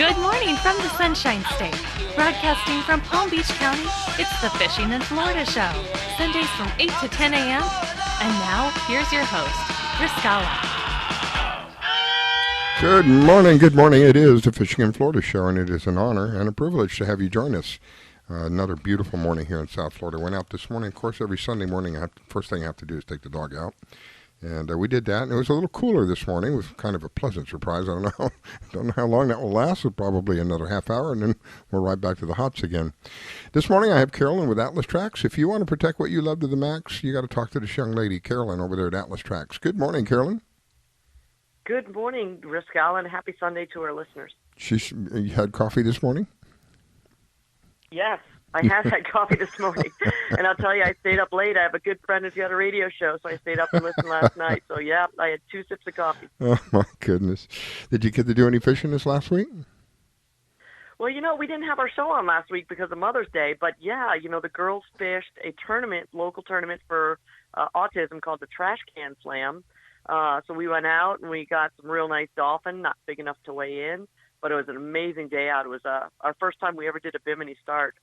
Good morning from the Sunshine State. Broadcasting from Palm Beach County, it's the Fishing in Florida Show. Sundays from 8 to 10 a.m. And now, here's your host, Mikaela. Good morning, good morning. It is the Fishing in Florida Show, and it is an honor and a privilege to have you join us. Another beautiful morning here in South Florida. Went out this morning. Of course, every Sunday morning, first thing I have to do is take the dog out. And we did that, and it was a little cooler this morning. It was kind of a pleasant surprise. I don't know how long that will last. Probably another half hour, and then we're right back to the hots again. This morning, I have Carolyn with Atlas Trax. If you want to protect what you love to the max, you got to talk to this young lady, Carolyn, over there at Atlas Trax. Good morning, Carolyn. Good morning, Mikaela, and happy Sunday to our listeners. You had coffee this morning? Yes, I have had coffee this morning. And I'll tell you, I stayed up late. I have a good friend who's got a radio show, so I stayed up and listened last night. So, yeah, I had 2 sips of coffee. Oh, my goodness. Did you get to do any fishing this last week? Well, we didn't have our show on last week because of Mother's Day. But, yeah, the girls fished a local tournament for autism called the Trash Can Slam. So we went out and we got some real nice dolphin, not big enough to weigh in, but it was an amazing day out. It was our first time we ever did a Bimini start,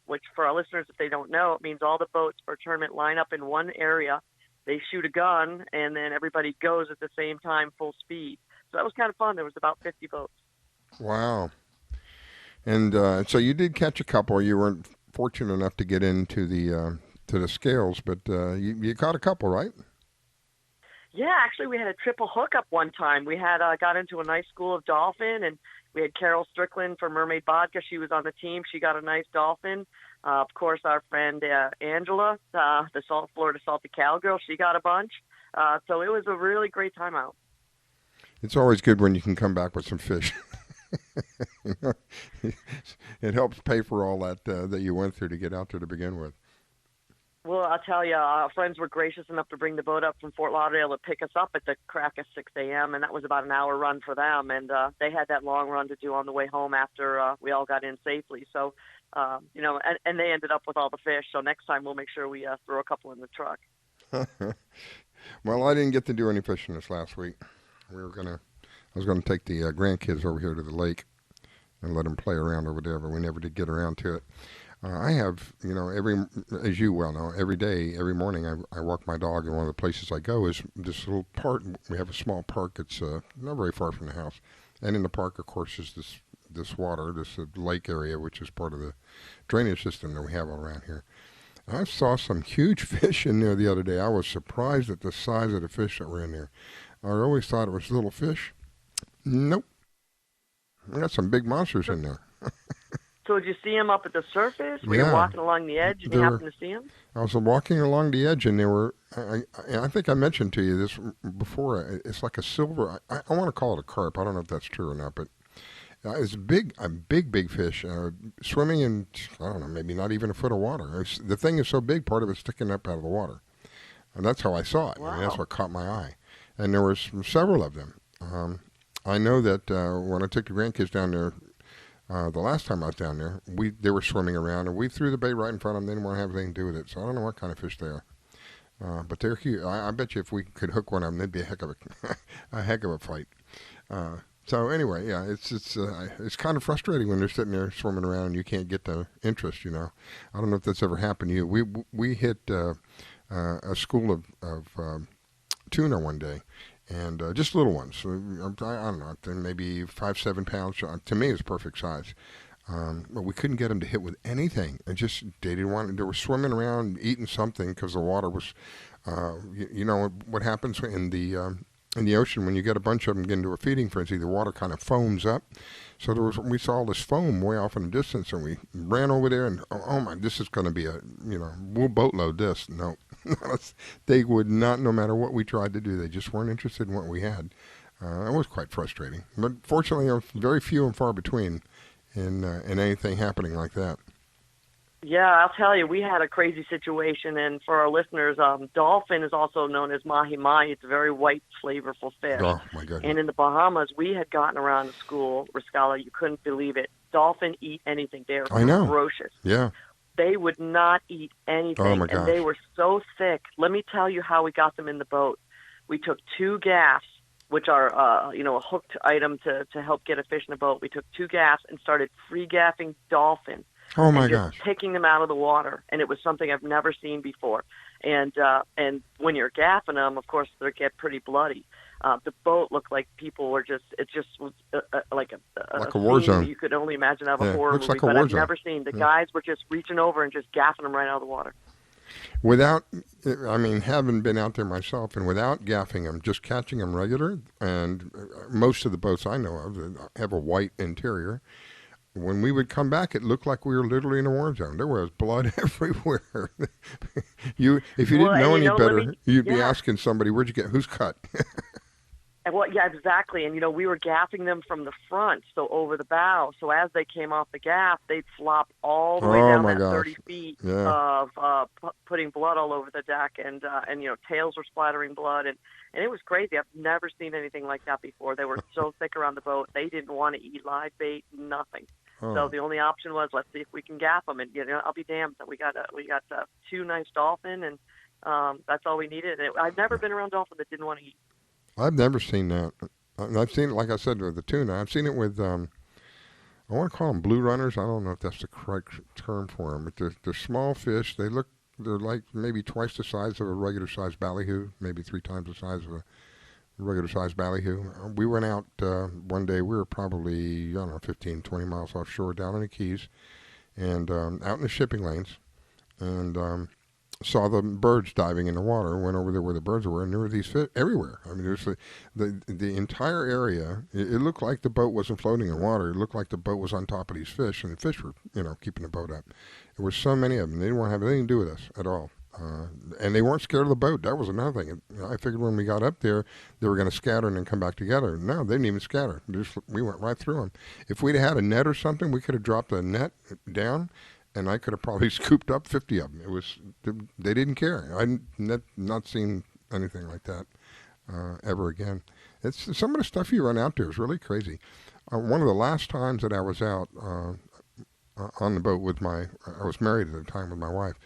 which for our listeners, if they don't know, it means all the boats for a tournament line up in one area. They shoot a gun, and then everybody goes at the same time, full speed. So that was kind of fun. There was about 50 boats. Wow. And so you did catch a couple. You weren't fortunate enough to get into the scales, but you caught a couple, right? Yeah, actually, we had a triple hookup one time. We had got into a nice school of dolphin, and we had Carol Strickland from Mermaid Vodka. She was on the team. She got a nice dolphin. Of course, our friend Angelia, the Florida Salty Cowgirl, she got a bunch. So it was a really great time out. It's always good when you can come back with some fish. It helps pay for all that you went through to get out there to begin with. Well, I'll tell you, our friends were gracious enough to bring the boat up from Fort Lauderdale to pick us up at the crack of 6 a.m., and that was about an hour run for them. And they had that long run to do on the way home after we all got in safely. So, and they ended up with all the fish. So next time we'll make sure we throw a couple in the truck. Well, I didn't get to do any fishing this last week. I was gonna take the grandkids over here to the lake and let them play around over there, but we never did get around to it. I have, as you well know, every day, every morning I walk my dog, and one of the places I go is this little park. We have a small park. It's not very far from the house. And in the park, of course, is this water, this lake area, which is part of the drainage system that we have all around here. I saw some huge fish in there the other day. I was surprised at the size of the fish that were in there. I always thought it was little fish. Nope. I got some big monsters in there. So did you see them up at the surface? Were you walking along the edge and you happened to see them? I was walking along the edge, and they were, I think I mentioned to you this before, it's like a silver, I want to call it a carp. I don't know if that's true or not, but it's a big fish, swimming in, I don't know, maybe not even a foot of water. The thing is so big, part of it's sticking up out of the water. And that's how I saw it. Wow. I mean, that's what caught my eye. And there was several of them. I know that when I took the grandkids down there, the last time I was down there, they were swimming around, and we threw the bait right in front of them. They didn't want to have anything to do with it, so I don't know what kind of fish they are. But they're huge. I bet you if we could hook one of them, it'd be a heck of a fight. So anyway, yeah, it's kind of frustrating when they're sitting there swimming around and you can't get the interest. I don't know if that's ever happened to you. We hit a school of tuna one day. And just little ones. I don't know, maybe 5-7 pounds. To me, it's perfect size. But we couldn't get them to hit with anything. They didn't want. They were swimming around, eating something because the water was. You know what happens in the ocean when you get a bunch of them get into a feeding frenzy. The water kind of foams up. So we saw this foam way off in the distance, and we ran over there. And oh my, this is going to be we'll boatload this. No. They would not, no matter what we tried to do. They just weren't interested in what we had. It was quite frustrating. But fortunately, very few and far between in anything happening like that. Yeah, I'll tell you, we had a crazy situation. And for our listeners, dolphin is also known as mahi-mahi. It's a very white, flavorful fish. Oh, my goodness. And in the Bahamas, we had gotten around to school, Mikaela, you couldn't believe it. Dolphin eat anything. They are ferocious. Yeah. They would not eat anything, oh my gosh. And they were so thick. Let me tell you how we got them in the boat. We took 2 gaffs, which are a hooked item to help get a fish in a boat. We took 2 gaffs and started free gaffing dolphins. Oh my and just gosh! taking them out of the water, and it was something I've never seen before. And when you're gaffing them, of course, they get pretty bloody. The boat looked like people were it just was like a war scene zone. you could only imagine out of a horror looks movie, like a but war I've zone. never seen. The guys were just reaching over and just gaffing them right out of the water. Without, I mean, having been out there myself, and without gaffing them, just catching them regular, and most of the boats I know of have a white interior. When we would come back, it looked like we were literally in a war zone. There was blood everywhere. If you didn't know any better, you'd be asking somebody, "Where'd you get? Who's cut?" Well, yeah, exactly. And, we were gaffing them from the front, so over the bow. So as they came off the gaff, they'd flop all the way down that 30 feet of putting blood all over the deck. And tails were splattering blood. And it was crazy. I've never seen anything like that before. They were so thick around the boat. They didn't want to eat live bait, nothing. Oh. So the only option was, let's see if we can gaff them. And, I'll be damned that we got 2 nice dolphin, and that's all we needed. And I've never been around dolphin that didn't want to eat. I've never seen that. I've seen it, like I said, with the tuna. I've seen it with, I want to call them blue runners. I don't know if that's the correct term for them, but they're small fish. They're like maybe twice the size of a regular sized ballyhoo, maybe 3 times the size of a regular sized ballyhoo. We went out one day. We were probably, 15, 20 miles offshore down in the Keys, and out in the shipping lanes, and saw the birds diving in the water. Went over there where the birds were, and there were these fish everywhere. I mean, there's the entire area. It looked like the boat wasn't floating in water. It looked like the boat was on top of these fish, and the fish were, keeping the boat up. There were so many of them. They didn't want to have anything to do with us at all. And they weren't scared of the boat. That was another thing. I figured when we got up there, they were going to scatter and then come back together. No, they didn't even scatter. We went right through them. If we'd had a net or something, we could have dropped a net down, and I could have probably scooped up 50 of them. They didn't care. I've not seen anything like that ever again. It's some of the stuff you run out there is really crazy. One of the last times that I was out on the boat with I was married at the time with my wife.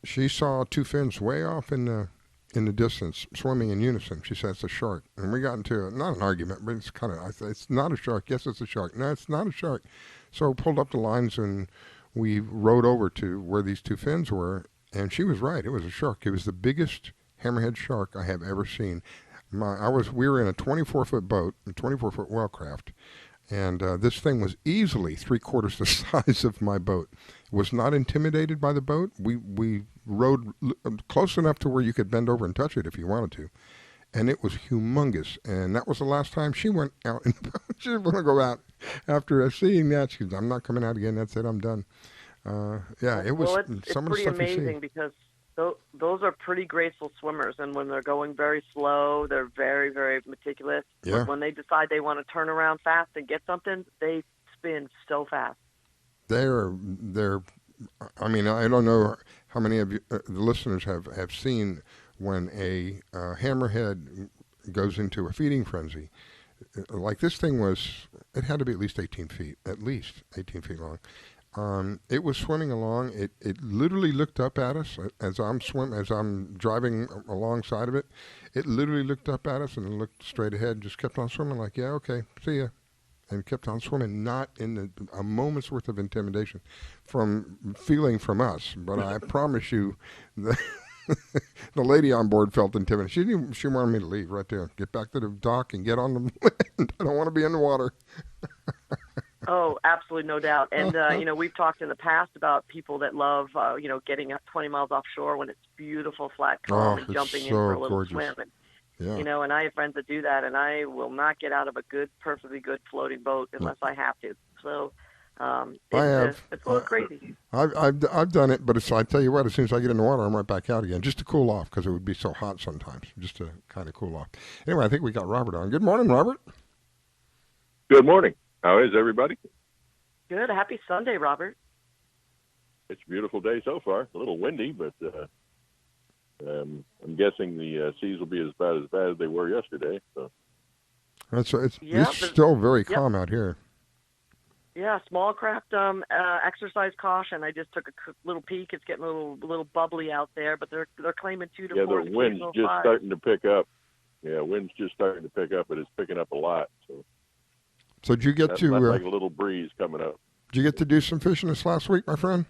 She saw 2 fins way off in the distance swimming in unison. She said it's a shark, and we got into not an argument, but it's kind of. I said it's not a shark. Yes, it's a shark. No, it's not a shark. So I pulled up the lines and we rowed over to where these 2 fins were, and she was right. It was a shark. It was the biggest hammerhead shark I have ever seen. We were in a 24-foot boat, a 24-foot whalecraft, and this thing was easily 3/4 the size of my boat. Was not intimidated by the boat. We rowed close enough to where you could bend over and touch it if you wanted to, and it was humongous. And that was the last time she went out in the boat. She didn't want to go out. After seeing that, she goes, "I'm not coming out again. That's it. I'm done." It was some of the stuff you see. It's pretty amazing because those are pretty graceful swimmers, and when they're going very slow, they're very, very meticulous. Yeah. But when they decide they want to turn around fast and get something, they spin so fast. They're. I mean, I don't know how many of you, the listeners have seen when a hammerhead goes into a feeding frenzy. Like this thing it had to be at least 18 feet long. It was swimming along. It literally looked up at us as I'm driving alongside of it. It literally looked up at us and looked straight ahead and just kept on swimming like, yeah, okay, see ya. And kept on swimming, not in a moment's worth of intimidation from us. But I promise you, the lady on board felt intimidated. She wanted me to leave right there. Get back to the dock and get on the land. I don't want to be in the water. Oh, absolutely, no doubt. And, we've talked in the past about people that love, getting up 20 miles offshore when it's beautiful, flat, calm, and jumping in for a little swim. And, and I have friends that do that, and I will not get out of a perfectly good floating boat unless I have to. So it's a little crazy. I've done it, but I tell you what, as soon as I get in the water, I'm right back out again, just to cool off, because it would be so hot sometimes, just to kind of cool off. Anyway, I think we got Robert on. Good morning, Robert. Good morning. How is everybody? Good. Happy Sunday, Robert. It's a beautiful day so far. A little windy, but I'm guessing the seas will be as bad as they were yesterday. So it's still very calm out here. Yeah, small craft exercise caution. I just took a little peek. It's getting a little bubbly out there, but they're claiming 2 to 4. Yeah, the wind's just starting to pick up. Yeah, wind's just starting to pick up, but it's picking up a lot. So did you get that's to not like a little breeze coming up. did you get to do some fishing this last week, my friend?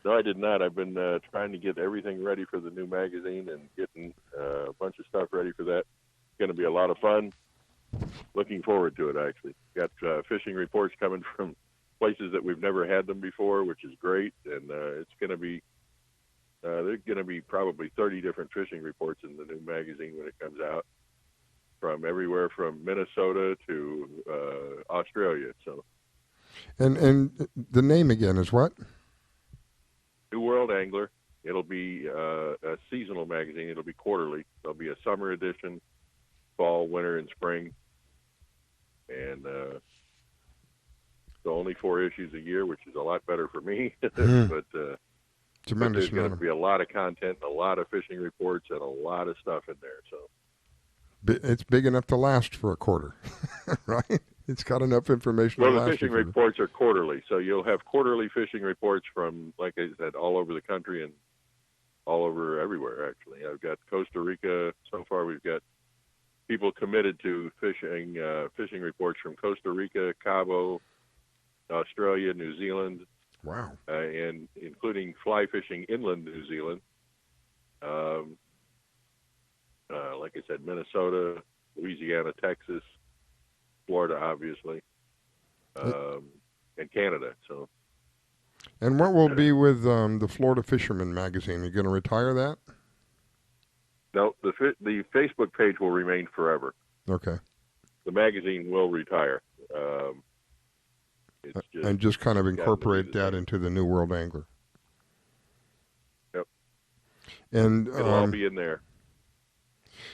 No, I did not. I've been trying to get everything ready for the new magazine and getting a bunch of stuff ready for that. It's going to be a lot of fun. Looking forward to it, actually. Got fishing reports coming from places that we've never had them before, which is great. And it's going to be there's going to be probably 30 different fishing reports in the new magazine when it comes out, from everywhere from Minnesota to Australia. So, And the name again is what? New World Angler. It'll be a seasonal magazine. It'll be quarterly. There'll be a summer edition, fall, winter, and spring. And so only 4 issues a year, which is a lot better for me. But Tremendous there's going amount to be a lot of content, a lot of fishing reports, and a lot of stuff in there. So it's big enough to last for a quarter, right? It's got enough information well, to the last. fishing reports are quarterly, so you'll have quarterly fishing reports from, like I said, all over the country and all over everywhere, actually. I've got Costa Rica. So far, we've got people committed to fishing reports from Costa Rica, Cabo, Australia, New Zealand. Wow. And including fly fishing inland New Zealand. Like I said, Minnesota, Louisiana, Texas, Florida, obviously, and Canada. So. And what will be with the Florida Fisherman magazine? You going to retire that? No, the Facebook page will remain forever. Okay. The magazine will retire. And just kind of incorporate that into the New World Angler. Yep. And it'll all be in there.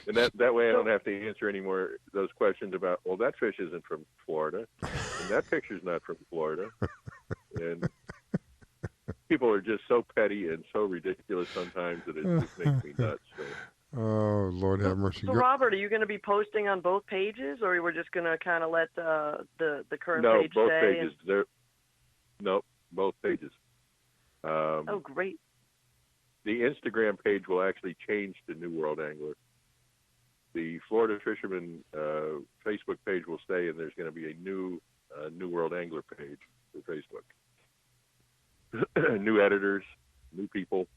And that way I don't have to answer any more those questions about, well, that fish isn't from Florida, and that picture's not from Florida. And people are just so petty and so ridiculous sometimes that it just makes me nuts. So. Oh, Lord have mercy. So, Robert, are you going to be posting on both pages, or we're just going to kind of let the current page stay? No, both pages. No, both pages. Oh, great. The Instagram page will actually change to New World Angler. The Florida Fisherman Facebook page will stay, and there's going to be a new New World Angler page for Facebook. New editors, new people.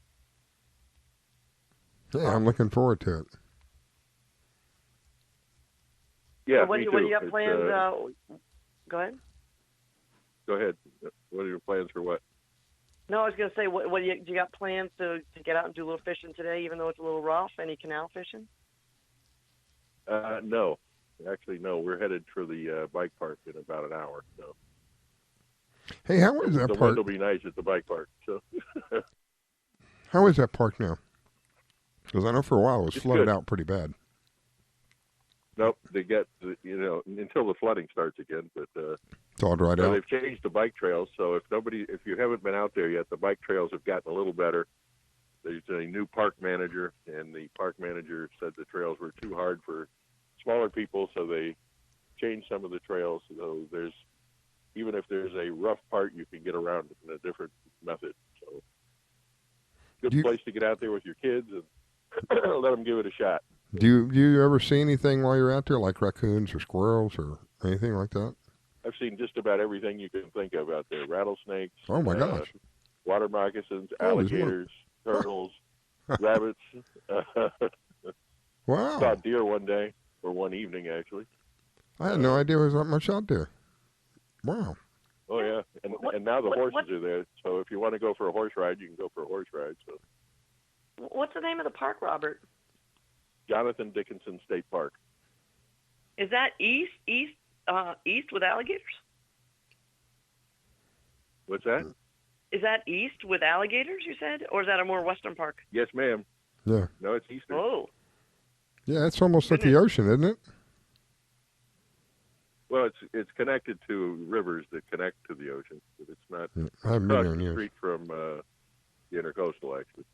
Yeah, I'm looking forward to it. Yeah, so what do you have planned? Go ahead. Go ahead. What are your plans for what? No, I was going to say, what do you got plans to get out and do a little fishing today, even though it's a little rough? Any canal fishing? No. Actually, no. We're headed for the bike park in about an hour. So. Hey, how is that the park? The wind will be nice at the bike park. So. How is that park now? Because I know for a while it was flooded good. out pretty bad. Nope, they get until the flooding starts again. But it's all dried out. They've changed the bike trails, so if you haven't been out there yet, the bike trails have gotten a little better. There's a new park manager, and the park manager said the trails were too hard for smaller people, so they changed some of the trails. So even if there's a rough part, you can get around it in a different method. So good place to get out there with your kids and let them give it a shot. Do you ever see anything while you're out there, like raccoons or squirrels or anything like that? I've seen just about everything you can think of out there. Rattlesnakes. Oh, my gosh. Water moccasins, alligators, turtles, rabbits. Wow. Saw deer one day, or one evening, actually. I had no idea there was that much out there. Wow. Oh, yeah. And now the horses are there. So if you want to go for a horse ride, you can go for a horse ride. So. What's the name of the park, Robert? Jonathan Dickinson State Park. Is that east with alligators? What's that? Is that east with alligators, you said? Or is that a more western park? Yes, ma'am. Yeah. No, it's eastern. Oh. Yeah, it's almost at the ocean, isn't it? Well, it's connected to rivers that connect to the ocean, but it's not I haven't been across there in the years. street from the intercoastal, actually.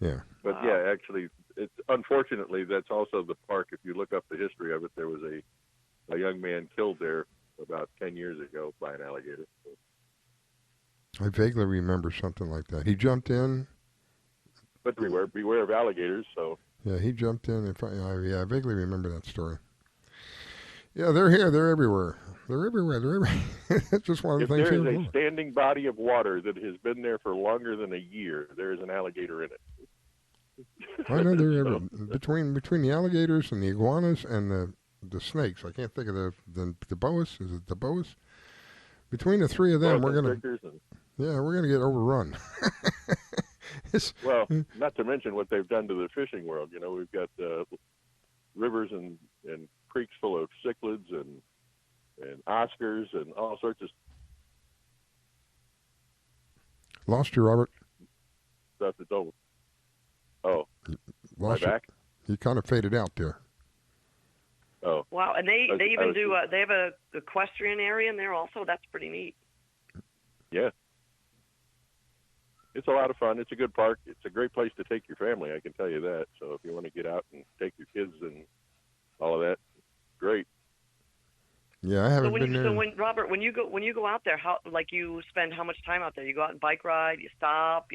Yeah. But yeah, actually, it's unfortunately that's also the park. If you look up the history of it, there was a young man killed there about 10 years ago by an alligator. I vaguely remember something like that. He jumped in. But beware of alligators. So Yeah, he jumped in. I vaguely remember that story. Yeah, they're here. They're everywhere. They're everywhere. They're everywhere. It's just one of If the things there here. is a standing body of water that has been there for longer than a year, there is an alligator in it. I know they're everywhere. Between the alligators and the iguanas and the snakes. I can't think of the boas. Is it the boas? Between the three of them, we're gonna get overrun. Well, not to mention what they've done to the fishing world. You know, we've got rivers and creeks full of cichlids and oscars and all sorts of Lost you, Robert. stuff that's over. Oh, Lost my back? You kind of faded out there. Oh. Wow, and they even do they have a equestrian area in there also. That's pretty neat. Yeah. It's a lot of fun. It's a good park. It's a great place to take your family, I can tell you that. So if you want to get out and take your kids and all of that, great. Yeah, I haven't been there. So Robert, when you go out there, you spend how much time out there? You go out and bike ride, you stop,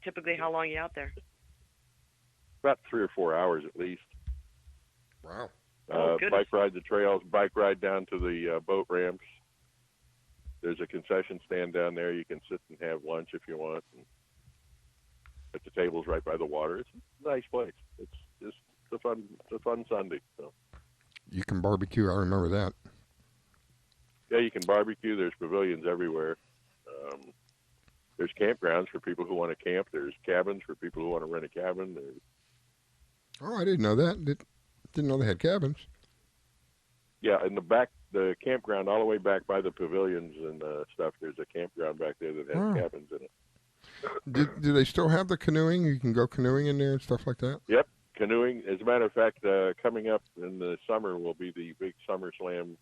typically how long are you out there? About 3 or 4 hours at least. Wow. Bike ride the trails, bike ride down to the boat ramps. There's a concession stand down there. You can sit and have lunch if you want. But the table's right by the water. It's a nice place. It's just a fun Sunday. So. You can barbecue. I remember that. Yeah, you can barbecue. There's pavilions everywhere. There's campgrounds for people who want to camp. There's cabins for people who want to rent a cabin. Oh, I didn't know that. Didn't know they had cabins. Yeah, in the back, the campground all the way back by the pavilions and stuff, there's a campground back there that has cabins in it. Do they still have the canoeing? You can go canoeing in there and stuff like that? Yep, canoeing. As a matter of fact, coming up in the summer will be the big Summer Slam.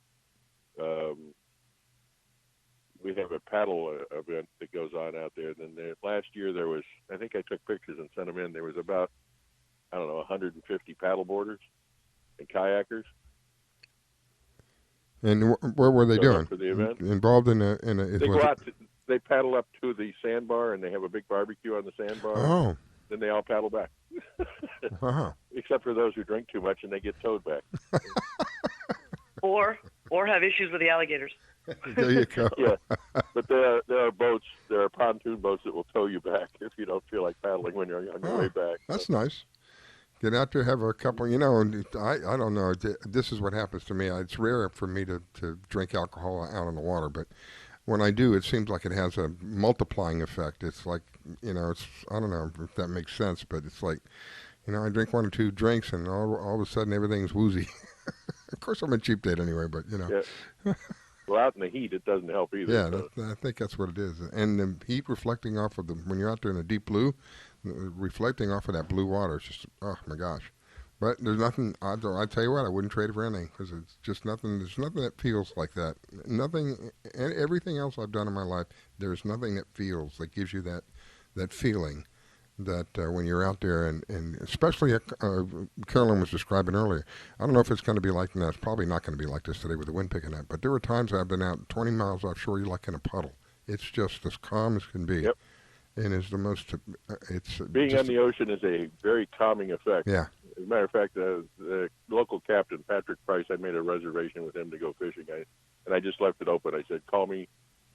We have a paddle event that goes on out there. Then last year there was, I think I took pictures and sent them in, there was about, 150 paddle boarders and kayakers. And where were they doing? For the event? Involved in a they go out. They paddle up to the sandbar and they have a big barbecue on the sandbar. Oh. Then they all paddle back. Uh-huh. Except for those who drink too much and they get towed back. or have issues with the alligators. There you go. Yeah, but there are boats. There are pontoon boats that will tow you back if you don't feel like paddling when you're on your way back. That's nice. Get out there, have a couple. I don't know. This is what happens to me. It's rare for me to drink alcohol out on the water, but when I do, it seems like it has a multiplying effect. It's like, I don't know if that makes sense, but it's like, I drink 1 or 2 drinks and all of a sudden everything's woozy. Of course, I'm a cheap date anyway, but Yeah. Well, out in the heat, it doesn't help either. Yeah, so. I think that's what it is. And the heat reflecting off of when you're out there in the deep blue, reflecting off of that blue water, it's just, oh my gosh. But there's nothing, I tell you what, I wouldn't trade it for anything, because it's just nothing, there's nothing that feels like that. Nothing, everything else I've done in my life, there's nothing that gives you that feeling that when you're out there, and especially Carolyn was describing earlier, I don't know if it's going to be like that. It's probably not going to be like this today with the wind picking up, but there were times I've been out 20 miles offshore, you're like in a puddle. It's just as calm as can be. Yep. And it's the most, being on the ocean is a very calming effect. Yeah. As a matter of fact, the local captain, Patrick Price, I made a reservation with him to go fishing, and I just left it open. I said, call me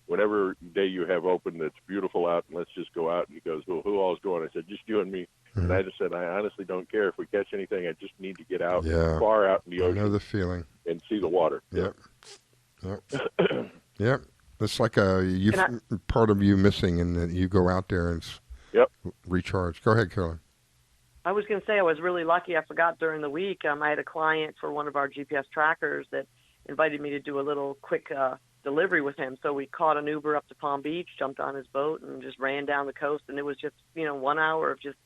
whatever day you have open that's beautiful out, and let's just go out. And he goes, well, who all's going? I said, just you and me. Mm-hmm. And I just said, I honestly don't care if we catch anything. I just need to get out, far out in the ocean. I know the feeling. And see the water. Yep. Yep. It's like part of you missing, and that you go out there and recharge. Go ahead, Carolyn. I was going to say I was really lucky. I forgot during the week. I had a client for one of our GPS trackers that invited me to do a little quick delivery with him. So we caught an Uber up to Palm Beach, jumped on his boat, and just ran down the coast. And it was just 1 hour of just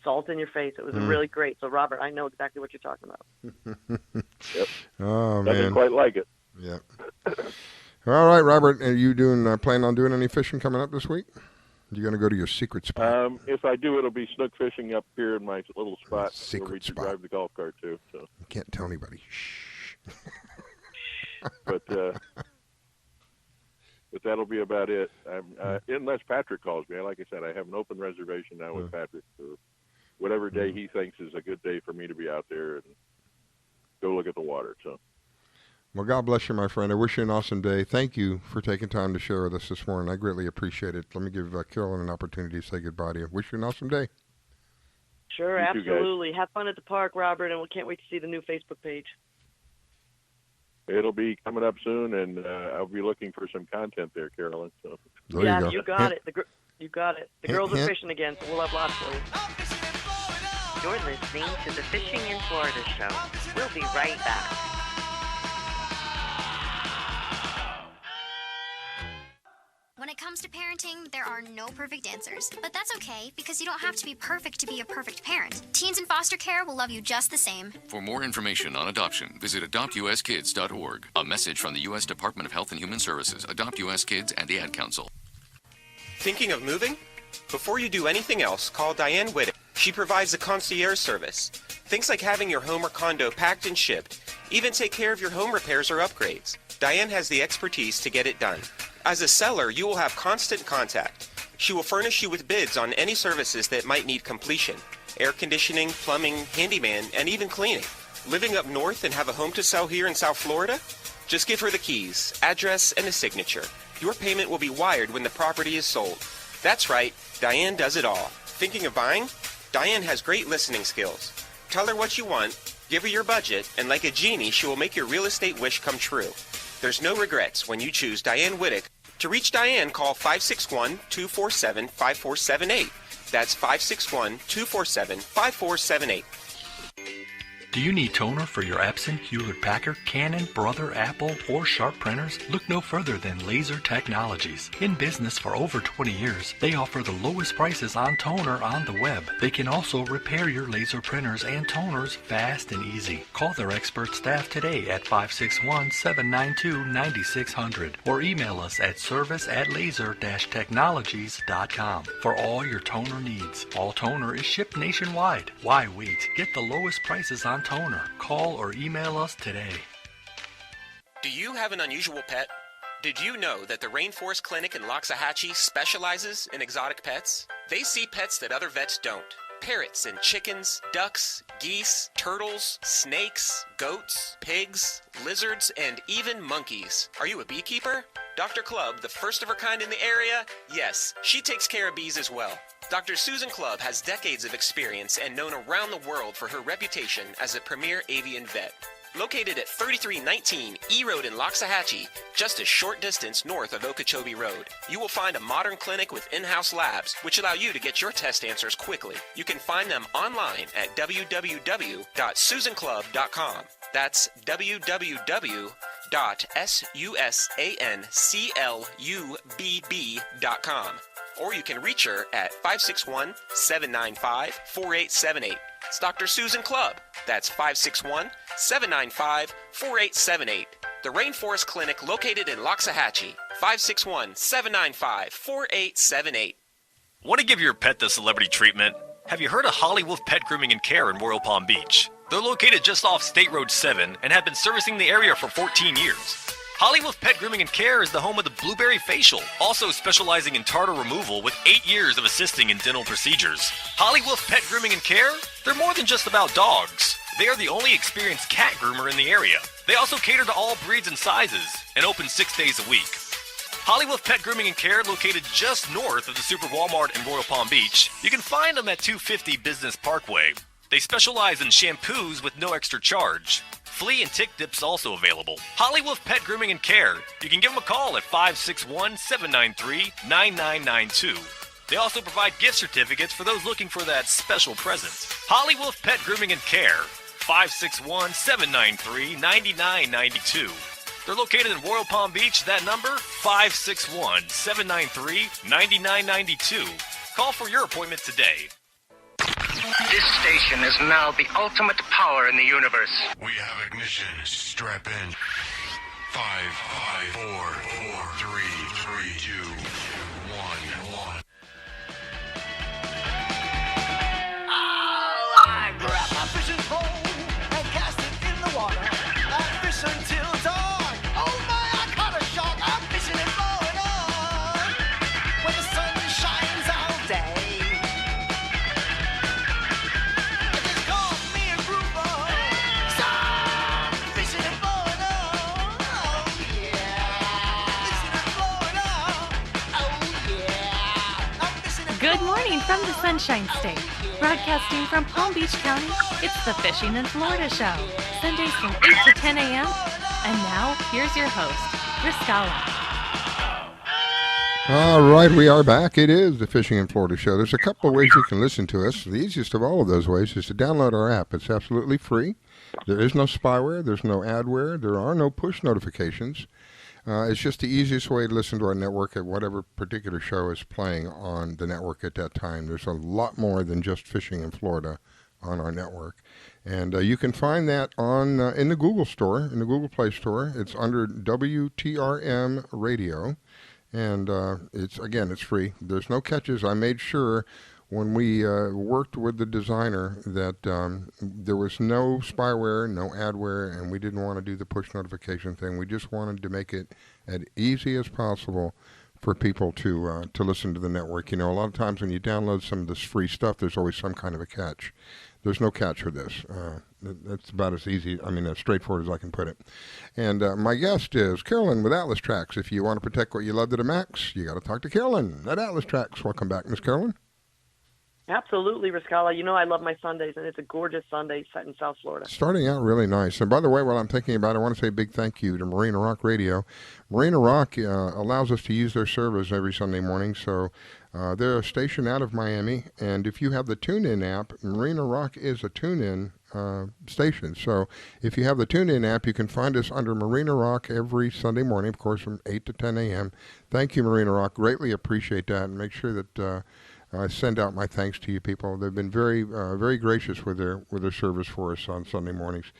salt in your face. It was really great. So Robert, I know exactly what you're talking about. Yep. Oh man. Nothing quite like it. Yep. All right, Robert. Are you planning on doing any fishing coming up this week? You going to go to your secret spot? If I do, it'll be snook fishing up here in my little spot. Secret where we spot. Drive the golf cart to. So. You can't tell anybody. Shh. But that'll be about it. Unless Patrick calls me. Like I said, I have an open reservation now with Patrick for whatever day he thinks is a good day for me to be out there and go look at the water. So. Well, God bless you, my friend. I wish you an awesome day. Thank you for taking time to share with us this morning. I greatly appreciate it. Let me give Carolyn an opportunity to say goodbye to you. Wish you an awesome day. Sure, You too, absolutely. Have fun at the park, Robert, and we can't wait to see the new Facebook page. It'll be coming up soon, and I'll be looking for some content there, Carolyn. So. There you got it. You got it. The girls are fishing again, so we'll have lots for you. You're listening to the Fishing in Florida show. We'll be right back. When it comes to parenting, there are no perfect answers. But that's okay, because you don't have to be perfect to be a perfect parent. Teens in foster care will love you just the same. For more information on adoption, visit adoptuskids.org. A message from the U.S. Department of Health and Human Services, Adopt U.S. Kids, and the Ad Council. Thinking of moving? Before you do anything else, call Diane Whittick. She provides a concierge service. Things like having your home or condo packed and shipped, even take care of your home repairs or upgrades. Diane has the expertise to get it done. As a seller, you will have constant contact. She will furnish you with bids on any services that might need completion: air conditioning, plumbing, handyman, and even cleaning. Living up north and have a home to sell here in South Florida? Just give her the keys, address, and a signature. Your payment will be wired when the property is sold. That's right, Diane does it all. Thinking of buying? Diane has great listening skills. Tell her what you want, give her your budget, and like a genie, she will make your real estate wish come true. There's no regrets when you choose Diane Whittick. To reach Diane, call 561-247-5478. That's 561-247-5478. Do you need toner for your Epson, Hewlett-Packard, Canon, Brother, Apple, or Sharp printers? Look no further than Laser Technologies. In business for over 20 years, they offer the lowest prices on toner on the web. They can also repair your laser printers and toners fast and easy. Call their expert staff today at 561-792-9600 or email us at service@laser-technologies.com for all your toner needs. All toner is shipped nationwide. Why wait? Get the lowest prices on toner. Call or email us today. Do you have an unusual pet? Did you know that the Rainforest Clinic in Loxahatchee specializes in exotic pets? They see pets that other vets don't. Parrots and chickens, ducks, geese, turtles, snakes, goats, pigs, lizards, and even monkeys. Are you a beekeeper? Dr. Clubb, the first of her kind in the area? Yes, she takes care of bees as well. Dr. Susan Clubb has decades of experience and known around the world for her reputation as a premier avian vet. Located at 3319 E Road in Loxahatchee, just a short distance north of Okeechobee Road, you will find a modern clinic with in-house labs, which allow you to get your test answers quickly. You can find them online at www.susanclubb.com. That's www.susanclubb.com. Or you can reach her at 561-795-4878. It's Dr. Susan Clubb. That's 561-795-4878. The Rainforest Clinic located in Loxahatchee. 561-795-4878. Want to give your pet the celebrity treatment? Have you heard of Hollywood Pet Grooming and Care in Royal Palm Beach? They're located just off State Road 7 and have been servicing the area for 14 years. Hollywood Pet Grooming and Care is the home of the Blueberry Facial, also specializing in tartar removal with 8 years of assisting in dental procedures. Hollywood Pet Grooming and Care? They're more than just about dogs. They are the only experienced cat groomer in the area. They also cater to all breeds and sizes and open 6 days a week. Hollywood Pet Grooming and Care, located just north of the Super Walmart in Royal Palm Beach. You can find them at 250 Business Parkway. They specialize in shampoos with no extra charge. Flea and tick dips also available. Hollywood Pet Grooming and Care. You can give them a call at 561-793-9992. They also provide gift certificates for those looking for that special present. Hollywood Pet Grooming and Care. 561-793-9992. They're located in Royal Palm Beach. That number, 561-793-9992. Call for your appointment today. This station is now the ultimate power in the universe. We have ignition. Strap in. 5, 4, 3, 2, 1. I grab my fishing pole and cast it in the water. I fish until dawn. Oh my, I caught a shark. I'm fishing and blowing on when the sun shines all day. Reporting from the Sunshine State, broadcasting from Palm Beach County, it's the Fishing in Florida Show, Sundays from 8 to 10 a.m. And now, here's your host, Mikaela. All right, we are back. It is the Fishing in Florida Show. There's a couple of ways you can listen to us. The easiest of all of those ways is to download our app. It's absolutely free. There is no spyware. There's no adware. There are no push notifications. It's just the easiest way to listen to our network at whatever particular show is playing on the network at that time. There's a lot more than just Fishing in Florida on our network. And you can find that on in the Google Store, in the Google Play Store. It's under WTRM Radio. And it's free. There's no catches. I made sure when we worked with the designer that there was no spyware, no adware, and we didn't want to do the push notification thing. We just wanted to make it as easy as possible for people to listen to the network. You know, a lot of times when you download some of this free stuff, there's always some kind of a catch. There's no catch for this. That's about as easy, as straightforward as I can put it. And my guest is Carolyn with Atlas Trax. If you want to protect what you love to the max, you got to talk to Carolyn at Atlas Trax. Welcome back, Miss Carolyn. Absolutely, Mikaela. You know I love my Sundays, and it's a gorgeous Sunday set in South Florida. Starting out really nice. And by the way, while I'm thinking about it, I want to say a big thank you to Marina Rock Radio. Marina Rock allows us to use their service every Sunday morning, so they're a station out of Miami. And if you have the TuneIn app, Marina Rock is a TuneIn station. So if you have the TuneIn app, you can find us under Marina Rock every Sunday morning, of course, from 8 to 10 a.m. Thank you, Marina Rock. Greatly appreciate that, and make sure that I send out my thanks to you people. They've been very, very gracious with their service for us on Sunday mornings.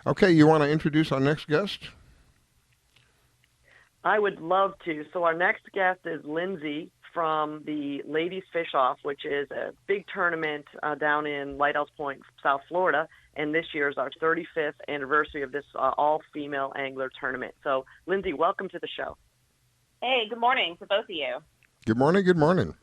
Okay, you want to introduce our next guest? I would love to. So our next guest is Lindsay from the Ladies Fish Off, which is a big tournament down in Lighthouse Point, South Florida. And this year is our 35th anniversary of this all-female angler tournament. So, Lindsay, welcome to the show. Hey, good morning to both of you. Good morning, good morning.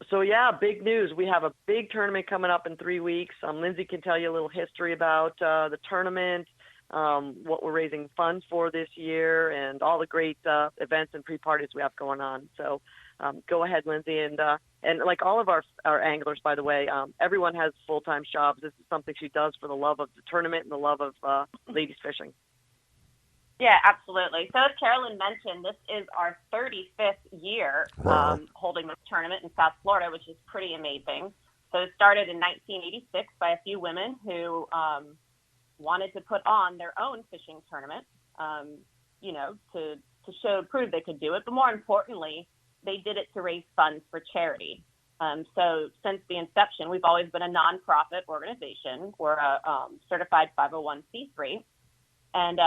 So yeah, big news. We have a big tournament coming up in 3 weeks. Lindsay can tell you a little history about the tournament, what we're raising funds for this year, and all the great events and pre-parties we have going on. So go ahead, Lindsay. And like all of our anglers, by the way, everyone has full-time jobs. This is something she does for the love of the tournament and the love of ladies fishing. Yeah, absolutely. So as Carolyn mentioned, this is our 35th year holding this tournament in South Florida, which is pretty amazing. So it started in 1986 by a few women who wanted to put on their own fishing tournament, to prove they could do it. But more importantly, they did it to raise funds for charity. So since the inception, we've always been a nonprofit organization. We're a certified 501c3. And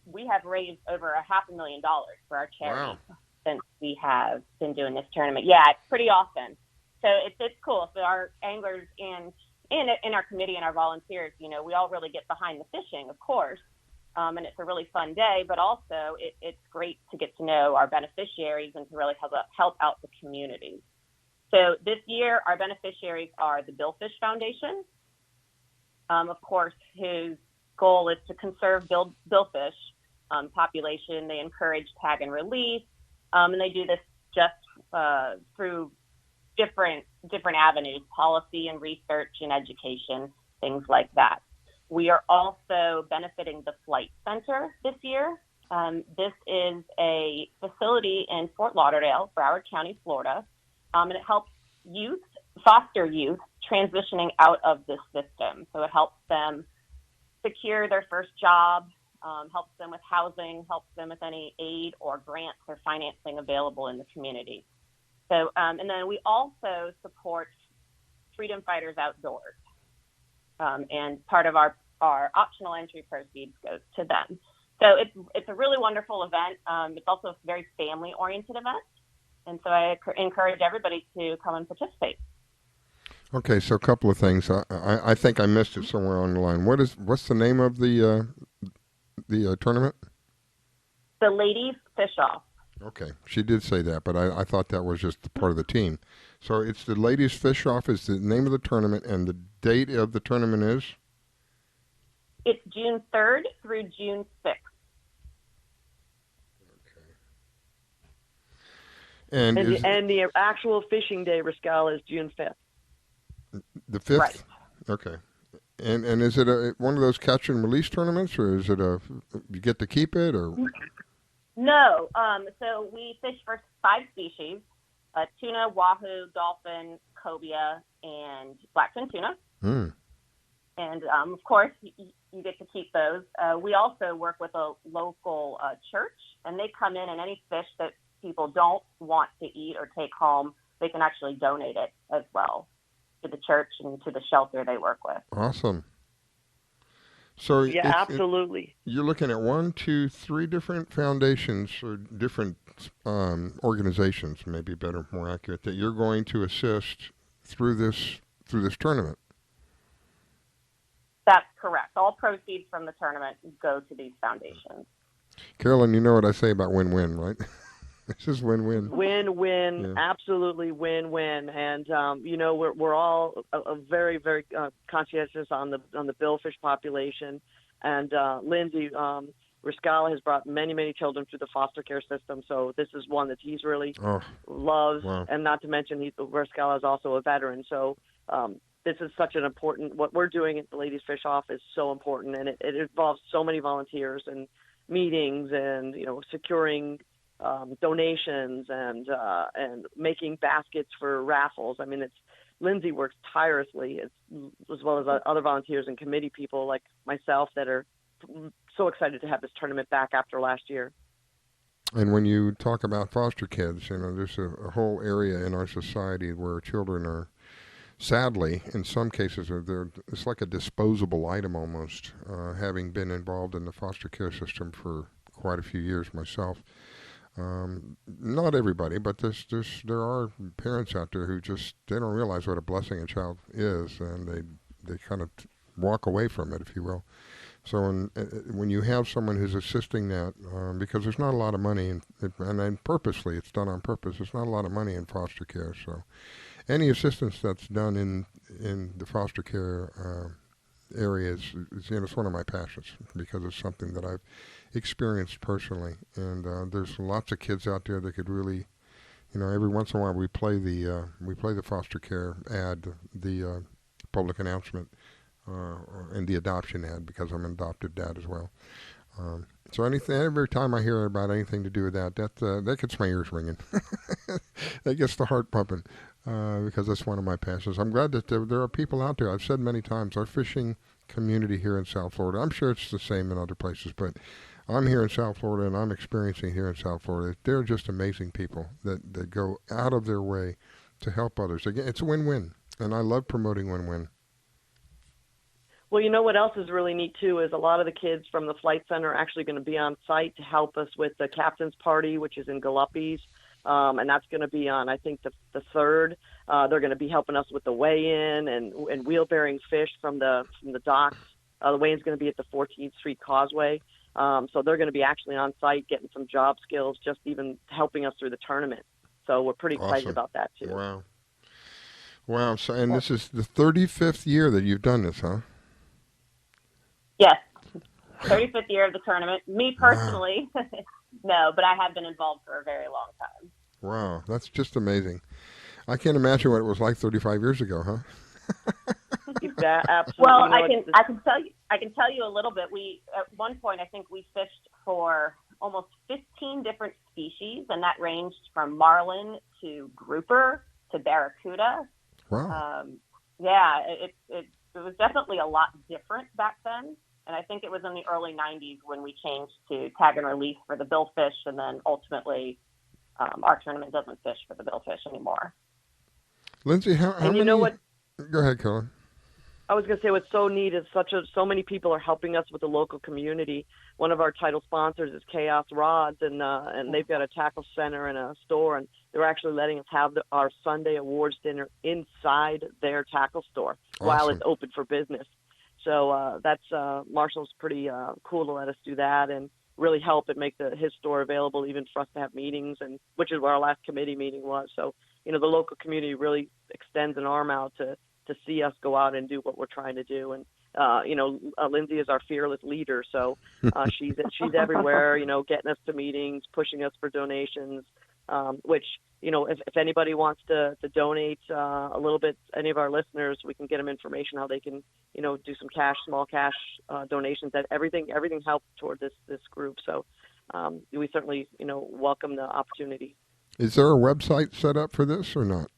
we have raised over $500,000 for our charity since we have been doing this tournament. Yeah, it's pretty awesome. So it's cool. So our anglers in our committee and our volunteers, we all really get behind the fishing, of course. And it's a really fun day, but also it's great to get to know our beneficiaries and to really help out the community. So this year, our beneficiaries are the Billfish Foundation, of course, whose goal is to conserve billfish population. They encourage tag and release, and they do this just through different avenues, policy and research and education, things like that. We are also benefiting the Flight Center this year. This is a facility in Fort Lauderdale, Broward County, Florida, and it helps foster youth transitioning out of this system. So it helps them secure their first job, helps them with housing, helps them with any aid or grants or financing available in the community. So, and then we also support Freedom Fighters Outdoors, and part of our optional entry proceeds goes to them. So it's a really wonderful event. It's also a very family-oriented event, and so I encourage everybody to come and participate. Okay, so a couple of things. I think I missed it somewhere on the line. What's the name of the tournament? The Ladies Fish Off. Okay, she did say that, but I thought that was just part of the team. So it's the Ladies Fish Off is the name of the tournament, and the date of the tournament is? It's June 3rd through June 6th. And the actual fishing day, Riscal, is June 5th. The 5th? Right. Okay. And is it one of those catch and release tournaments, or is it you get to keep it, or? No. So we fish for 5 species: tuna, wahoo, dolphin, cobia, and blackfin tuna. And of course, you get to keep those. We also work with a local church, and they come in, and any fish that people don't want to eat or take home, they can actually donate it as well to the church and to the shelter they work with. Awesome. So yeah, absolutely. You're looking at 1, 2, 3 different foundations or different organizations, maybe better, more accurate, that you're going to assist through this tournament. That's correct. All proceeds from the tournament go to these foundations. Carolyn, you know what I say about win-win, right? This is win-win. Win-win, absolutely win-win. And we're all very, very conscientious on the billfish population. And Lindsay Riscal has brought many, many children through the foster care system. So this is one that he's really loves. Wow. And not to mention, Riscal is also a veteran. So this is such an important. What we're doing at the Ladies Fish Off is so important, and it involves so many volunteers and meetings, and securing donations and making baskets for raffles. I mean, Lindsay works tirelessly, as well as other volunteers and committee people like myself that are so excited to have this tournament back after last year. And when you talk about foster kids, there's a whole area in our society where children are, sadly, in some cases, it's like a disposable item almost. Having been involved in the foster care system for quite a few years myself. Not everybody, but there are parents out there who they don't realize what a blessing a child is, and they kind of walk away from it, if you will. So when you have someone who's assisting that, because there's not a lot of money, and purposely it's done on purpose, there's not a lot of money in foster care. So any assistance that's done in the foster care area it's one of my passions, because it's something that I've experienced personally. And there's lots of kids out there that could really, every once in a while we play the foster care ad, the public announcement, and the adoption ad, because I'm an adopted dad as well. So every time I hear about anything to do with that gets my ears ringing. That gets the heart pumping, because that's one of my passions. I'm glad that there are people out there. I've said many times, our fishing community here in South Florida, I'm sure it's the same in other places, but I'm here in South Florida, and I'm experiencing here in South Florida, they're just amazing people that go out of their way to help others. Again, it's a win-win, and I love promoting win-win. Well, what else is really neat, too, is a lot of the kids from the Flight Center are actually going to be on site to help us with the captain's party, which is in Galuppi's, and that's going to be on, I think, the 3rd. They're going to be helping us with the weigh-in and wheel-bearing fish from the docks. The weigh-in's going to be at the 14th Street Causeway. So they're going to be actually on site getting some job skills, just even helping us through the tournament. So we're pretty excited about that, too. Wow. So, and this is the 35th year that you've done this, huh? Yes. 35th year of the tournament. Me personally, no, but I have been involved for a very long time. Wow. That's just amazing. I can't imagine what it was like 35 years ago, huh? That absolutely. Well, I can tell you a little bit. We at one point, I think we fished for almost 15 different species, and that ranged from marlin to grouper to barracuda. Wow. It was definitely a lot different back then, and I think it was in the early 90s when we changed to tag and release for the billfish, and then ultimately our tournament doesn't fish for the billfish anymore. Lindsay, how many? You know what? Go ahead, Carolyn. I was going to say what's so neat is so many people are helping us with the local community. One of our title sponsors is Chaos Rods, and they've got a tackle center and a store, and they're actually letting us have our Sunday awards dinner inside their tackle store while it's open for business. So that's Marshall's pretty cool to let us do that and really help and make his store available even for us to have meetings, and which is where our last committee meeting was. So the local community really extends an arm out to see us go out and do what we're trying to do. And, Lindsay is our fearless leader. So she's everywhere, getting us to meetings, pushing us for donations, which if anybody wants to donate a little bit, any of our listeners, we can get them information how they can, do some small cash donations. That everything helps toward this group. So we certainly, welcome the opportunity. Is there a website set up for this or not?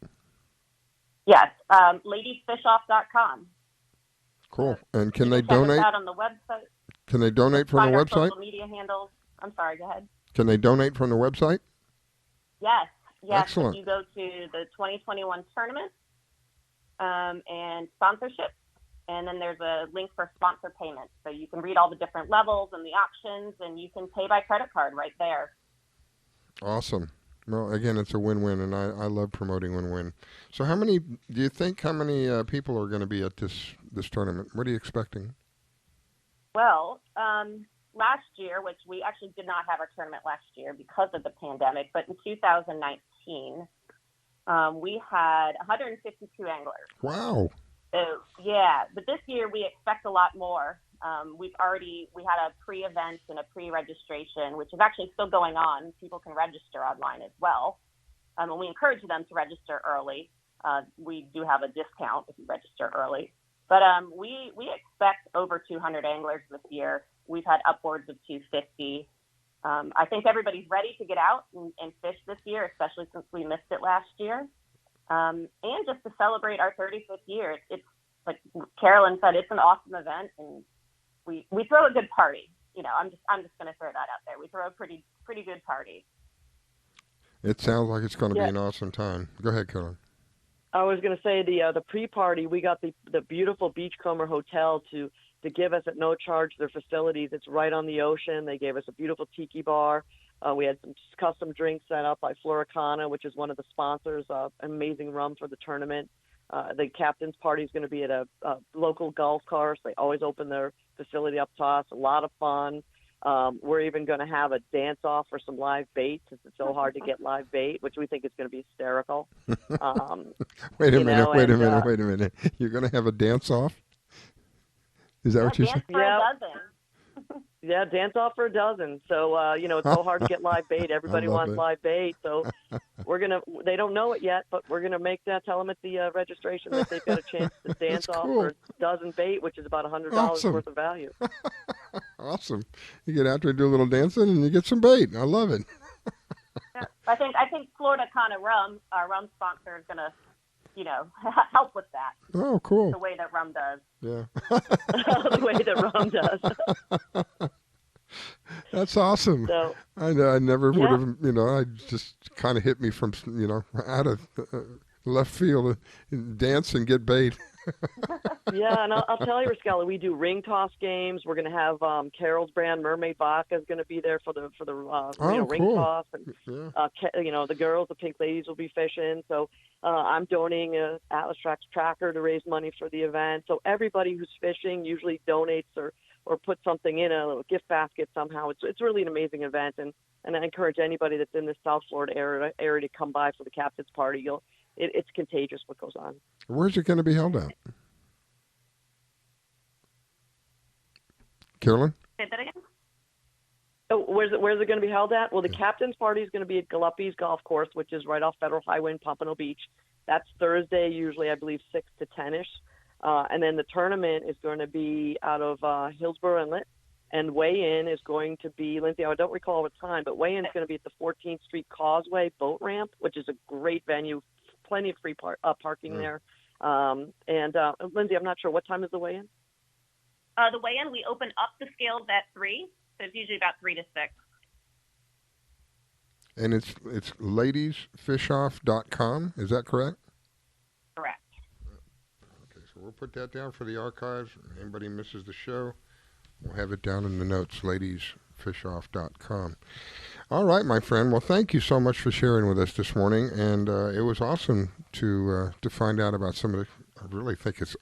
Yes, ladiesfishoff.com. Cool. And can they Check donate? us out on the website. Can they donate from the Find our website? social media handles. I'm sorry, go ahead. Can they donate from the website? Yes. Excellent. If you go to the 2021 tournament and sponsorship, and then there's a link for sponsor payments. So you can read all the different levels and the options, and you can pay by credit card right there. Awesome. Well, again, it's a win-win, and I love promoting win-win. So how many people are going to be at this tournament? What are you expecting? Well, last year, which we actually did not have our tournament last year because of the pandemic, but in 2019, we had 152 anglers. Wow. So, yeah, but this year we expect a lot more. We had a pre-event and a pre-registration, which is actually still going on. People can register online as well. And we encourage them to register early. We do have a discount if you register early. But we expect over 200 anglers this year. We've had upwards of 250. I think everybody's ready to get out and fish this year, especially since we missed it last year. And just to celebrate our 35th year, it's like Carolyn said, it's an awesome event, and we throw a good party. I'm just going to throw that out there. We throw a pretty good party. It sounds like it's going to be an awesome time. Go ahead, Carolyn. I was going to say the pre-party, we got the beautiful Beachcomber Hotel to give us at no charge their facilities. It's right on the ocean. They gave us a beautiful tiki bar. We had some custom drinks set up by Floricana, which is one of the sponsors. Amazing rum for the tournament. The captain's party is going to be at a local golf course. They always open their facility up to us. A lot of fun. We're even going to have a dance-off for some live bait, since it's so hard to get live bait, which we think is going to be hysterical. Wait a minute. You're going to have a dance-off? Is that what you said? For a dozen. Yeah, dance off for a dozen. So, it's so hard to get live bait. Everybody wants live bait. So they don't know it yet, but we're going to tell them at the registration that they've got a chance to dance off for a dozen bait, which is about $100 worth of value. Awesome. You get out there and do a little dancing and you get some bait. I love it. Yeah. I think Florida Cana Rum, our rum sponsor, is going to, help with that. Oh, cool. The way that rum does. Yeah. The way that rum does. That's awesome. So, I never would have, I just kind of hit me from, out of left field and dance and get bait. Yeah, and I'll tell you, Mikaela, we do ring toss games. We're going to have Carol's brand Mermaid Vodka is going to be there for the ring toss, and the girls, the Pink Ladies, will be fishing. So I'm donating a Atlas Trax tracker to raise money for the event. So everybody who's fishing usually donates or puts something in a little gift basket somehow. It's really an amazing event, and I encourage anybody that's in the South Florida area to come by for the captain's party. It's contagious what goes on. Where's it going to be held at? Carolyn? Say that again? Oh, where's it going to be held at? Well, the captain's party is going to be at Galuppi's Golf Course, which is right off Federal Highway in Pompano Beach. That's Thursday, usually, I believe, 6 to 10-ish. And then the tournament is going to be out of Hillsborough Inlet. And weigh-in is going to be, Lindsay, I don't recall the time, but weigh-in is going to be at the 14th Street Causeway boat ramp, which is a great venue. Plenty of free parking there. And Lindsay, I'm not sure, what time is the weigh-in? The weigh-in, we open up the scales at 3, so it's usually about 3 to 6. And it's ladiesfishoff.com, is that correct? Correct. Okay, so we'll put that down for the archives. Anybody misses the show, we'll have it down in the notes, ladiesfishoff.com. All right, my friend. Well, thank you so much for sharing with us this morning, and it was awesome to find out about some of the. I really think it's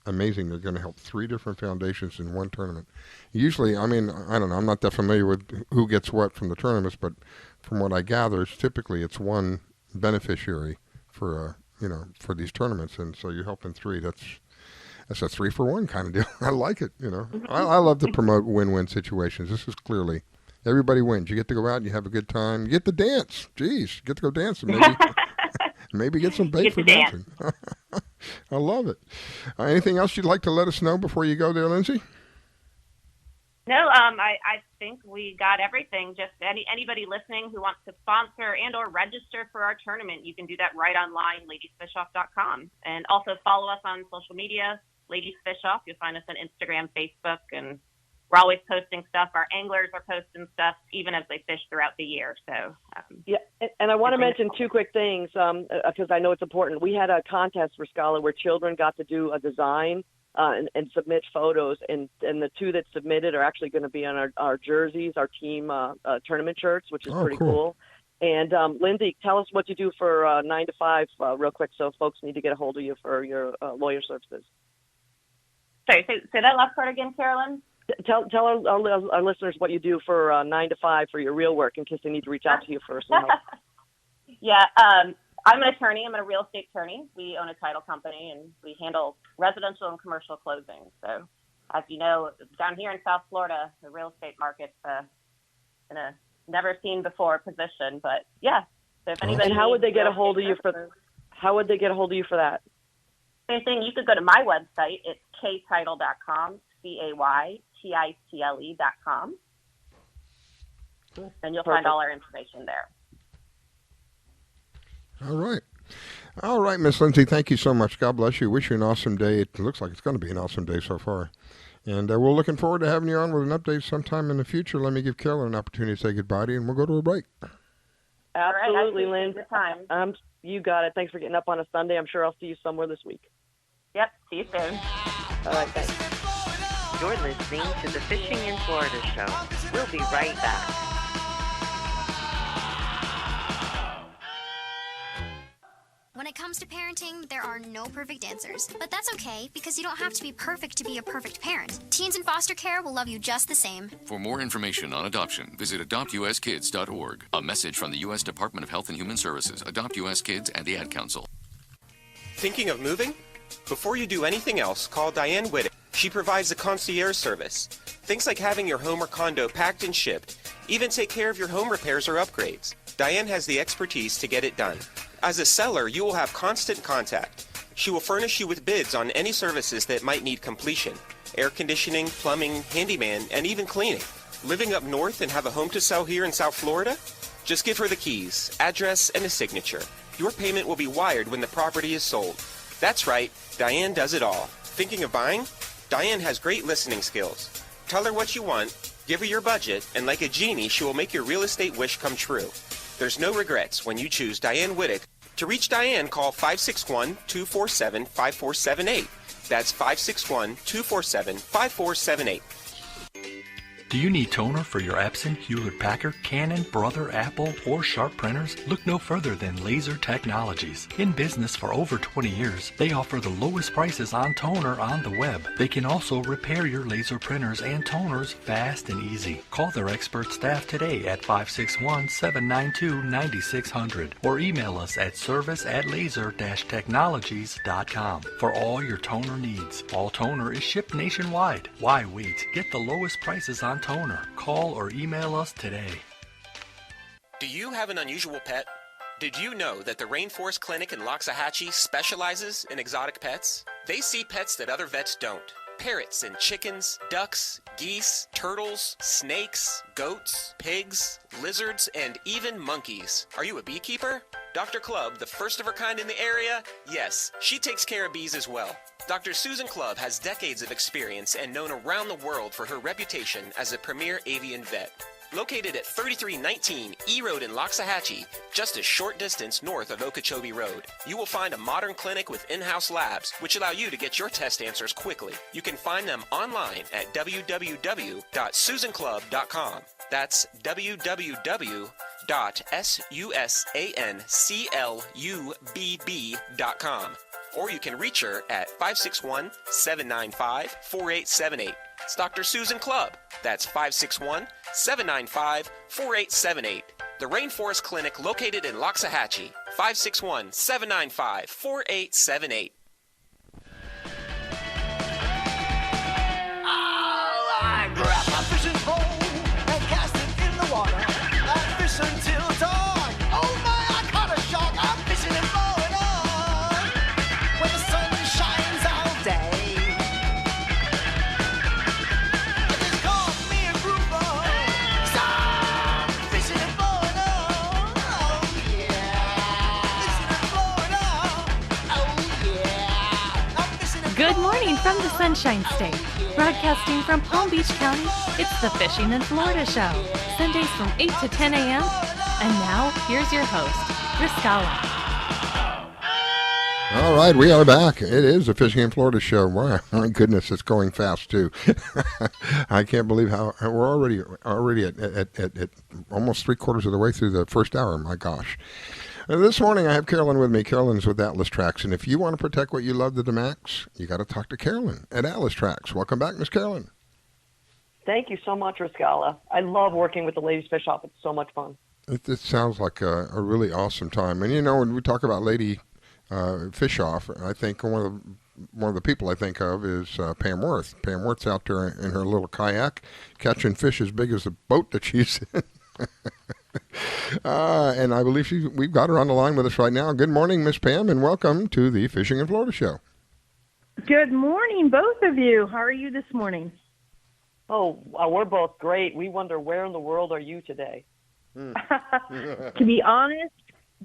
amazing. They're going to help 3 different foundations in one tournament. Usually, I mean, I don't know. I'm not that familiar with who gets what from the tournaments, but from what I gather, typically it's one beneficiary for for these tournaments, and so you're helping 3. That's a 3-for-1 kind of deal. I like it. I love to promote win-win situations. This is clearly everybody wins. You get to go out and you have a good time. You get to dance. Jeez, you get to go dance and maybe maybe get some bait for dancing. I love it. Anything else you'd like to let us know before you go there, Lindsay? No, I think we got everything. Just anybody listening who wants to sponsor and or register for our tournament, you can do that right online, ladiesfishoff.com. And also follow us on social media, Ladies Fish Off. You'll find us on Instagram, Facebook, and we're always posting stuff. Our anglers are posting stuff even as they fish throughout the year. So yeah, and I want to mention two quick things because I know it's important. We had a contest for Scala where children got to do a design and submit photos, and the two that submitted are actually going to be on our jerseys, our team tournament shirts, which is pretty cool. And Lindsay, tell us what you do for 9 to 5 real quick, so folks need to get a hold of you for your lawyer services. Sorry, say that last part again, Carolyn. Tell our listeners what you do for 9 to 5 for your real work in case they need to reach out to you for some help. Yeah, I'm an attorney. I'm a real estate attorney. We own a title company, and we handle residential and commercial closing. So, as you know, down here in South Florida, the real estate market's in a never-seen-before position. But, yeah. So if anybody and how would they get a hold of you for that? Same thing. You could go to my website. It's ktitle.com, CAYTITLE.com. Cool. And you'll find all our information there. All right, Miss Lindsay, thank you so much. God bless you. Wish you an awesome day. It looks like it's going to be an awesome day so far. And we're looking forward to having you on with an update sometime in the future. Let me give Carolyn an opportunity to say goodbye to you, and we'll go to a break. Absolutely, Lindsay. You got it. Thanks for getting up on a Sunday. I'm sure I'll see you somewhere this week. Yep, see you soon. All right, thanks. You're listening to the Fishing in Florida show. We'll be right back. When it comes to parenting, there are no perfect answers. But that's okay, because you don't have to be perfect to be a perfect parent. Teens in foster care will love you just the same. For more information on adoption, visit adoptuskids.org. A message from the U.S. Department of Health and Human Services, Adopt U.S. Kids, and the Ad Council. Thinking of moving? Before you do anything else, call Diane Whittick. She provides a concierge service. Things like having your home or condo packed and shipped. Even take care of your home repairs or upgrades. Diane has the expertise to get it done. As a seller, you will have constant contact. She will furnish you with bids on any services that might need completion. Air conditioning, plumbing, handyman, and even cleaning. Living up north and have a home to sell here in South Florida? Just give her the keys, address, and a signature. Your payment will be wired when the property is sold. That's right, Diane does it all. Thinking of buying? Diane has great listening skills. Tell her what you want, give her your budget, and like a genie, she will make your real estate wish come true. There's no regrets when you choose Diane Whittick. To reach Diane, call 561-247-5478. That's 561-247-5478. Do you need toner for your Epson, Hewlett-Packard, Canon, Brother, Apple, or Sharp printers? Look no further than Laser Technologies. In business for over 20 years, they offer the lowest prices on toner on the web. They can also repair your laser printers and toners fast and easy. Call their expert staff today at 561-792-9600 or email us at service@laser-technologies.com for all your toner needs. All toner is shipped nationwide. Why wait? Get the lowest prices on toner. Call or email us today. Do you have an unusual pet? Did you know that the Rainforest Clinic in Loxahatchee specializes in exotic pets? They see pets that other vets don't. Parrots and chickens, ducks, geese, turtles, snakes, goats, pigs, lizards, and even monkeys. Are you a beekeeper? Dr. Clubb, the first of her kind in the area? Yes, she takes care of bees as well. Dr. Susan Clubb has decades of experience and known around the world for her reputation as a premier avian vet. Located at 3319 E Road in Loxahatchee, just a short distance north of Okeechobee Road, you will find a modern clinic with in-house labs, which allow you to get your test answers quickly. You can find them online at www.susanclub.com. That's www.susanclub.com. Or you can reach her at 561-795-4878. It's Dr. Susan Clubb. That's 561-795-4878. The Rainforest Clinic located in Loxahatchee. 561-795-4878. I grab my fishing pole and cast it in the Good morning from the Sunshine State. Broadcasting from Palm Beach County, it's the Fishing in Florida show. Sundays from 8 to 10 a.m. And now, here's your host, Mikaela. All right, we are back. It is the Fishing in Florida show. Wow, my goodness, it's going fast, too. I can't believe how we're already at almost three-quarters of the way through the first hour. My gosh. This morning, I have Carolyn with me. Carolyn's with Atlas Trax, and if you want to protect what you love to the max, you got to talk to Carolyn at Atlas Trax. Welcome back, Miss Carolyn. Thank you so much, Mikaela. I love working with the ladies fish off. It's so much fun. It sounds like a really awesome time. And, you know, when we talk about lady fish off, I think one of the people I think of is Pam Wirth. Pam Wirth's out there in her little kayak catching fish as big as the boat that she's in. And I believe we've got her on the line with us right now. Good morning, Miss Pam, and welcome to the Fishing in Florida show. Good morning, both of you. How are you this morning? Oh, we're both great. We wonder, where in the world are you today? To be honest,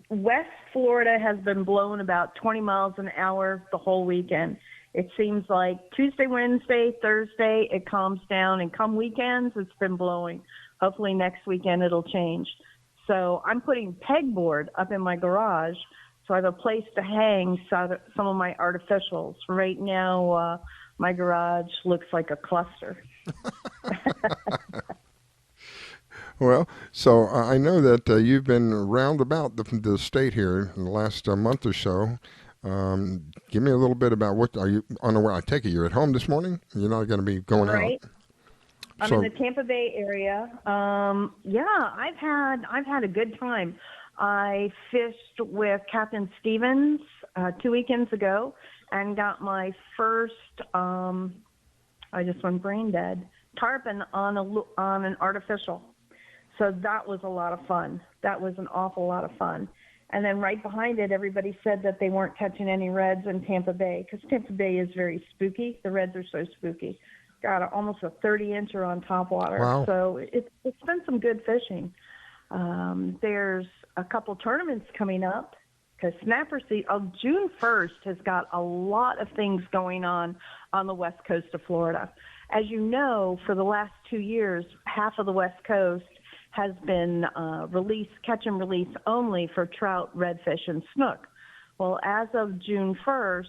West Florida has been blowing about 20 miles an hour the whole weekend. It seems like Tuesday, Wednesday, Thursday, it calms down, and come weekends, it's been blowing. Hopefully next weekend it'll change. So I'm putting pegboard up in my garage, so I have a place to hang some of my artificials. Right now, my garage looks like a cluster. Well, so I know that you've been round about the state here in the last month or so. Give me a little bit about what are you on the way? I take it you're at home this morning. You're not going to be going right. out. I'm in the Tampa Bay area. Yeah, I've had a good time. I fished with Captain Stevens 2 weekends ago and got my first. I just went brain dead. Tarpon on an artificial. So that was a lot of fun. That was an awful lot of fun. And then right behind it, everybody said that they weren't catching any reds in Tampa Bay because Tampa Bay is very spooky. The reds are so spooky. Got almost a 30-incher on top water. Wow. So it's been some good fishing. There's a couple tournaments coming up because snapper season, June 1st has got a lot of things going on the west coast of Florida. As you know, for the last 2 years, half of the west coast has been catch and release only for trout, redfish, and snook. Well, as of June 1st,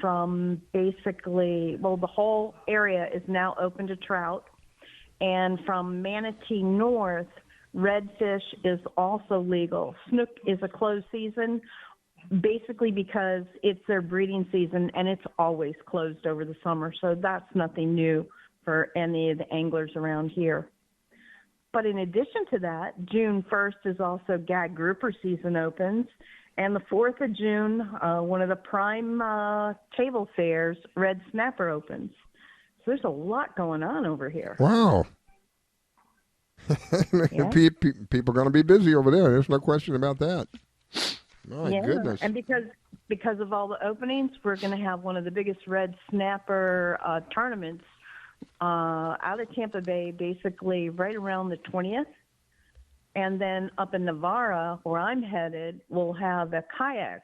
from basically, the whole area is now open to trout. And from Manatee North, redfish is also legal. Snook is a closed season, basically because it's their breeding season and it's always closed over the summer. So that's nothing new for any of the anglers around here. But in addition to that, June 1st is also gag grouper season opens. And the 4th of June, one of the prime table fairs, red snapper opens. So there's a lot going on over here. Wow. Yeah. People are going to be busy over there. There's no question about that. My goodness. And because of all the openings, we're going to have one of the biggest red snapper tournaments out of Tampa Bay, basically right around the 20th. And then up in Navarra, where I'm headed, we'll have a kayak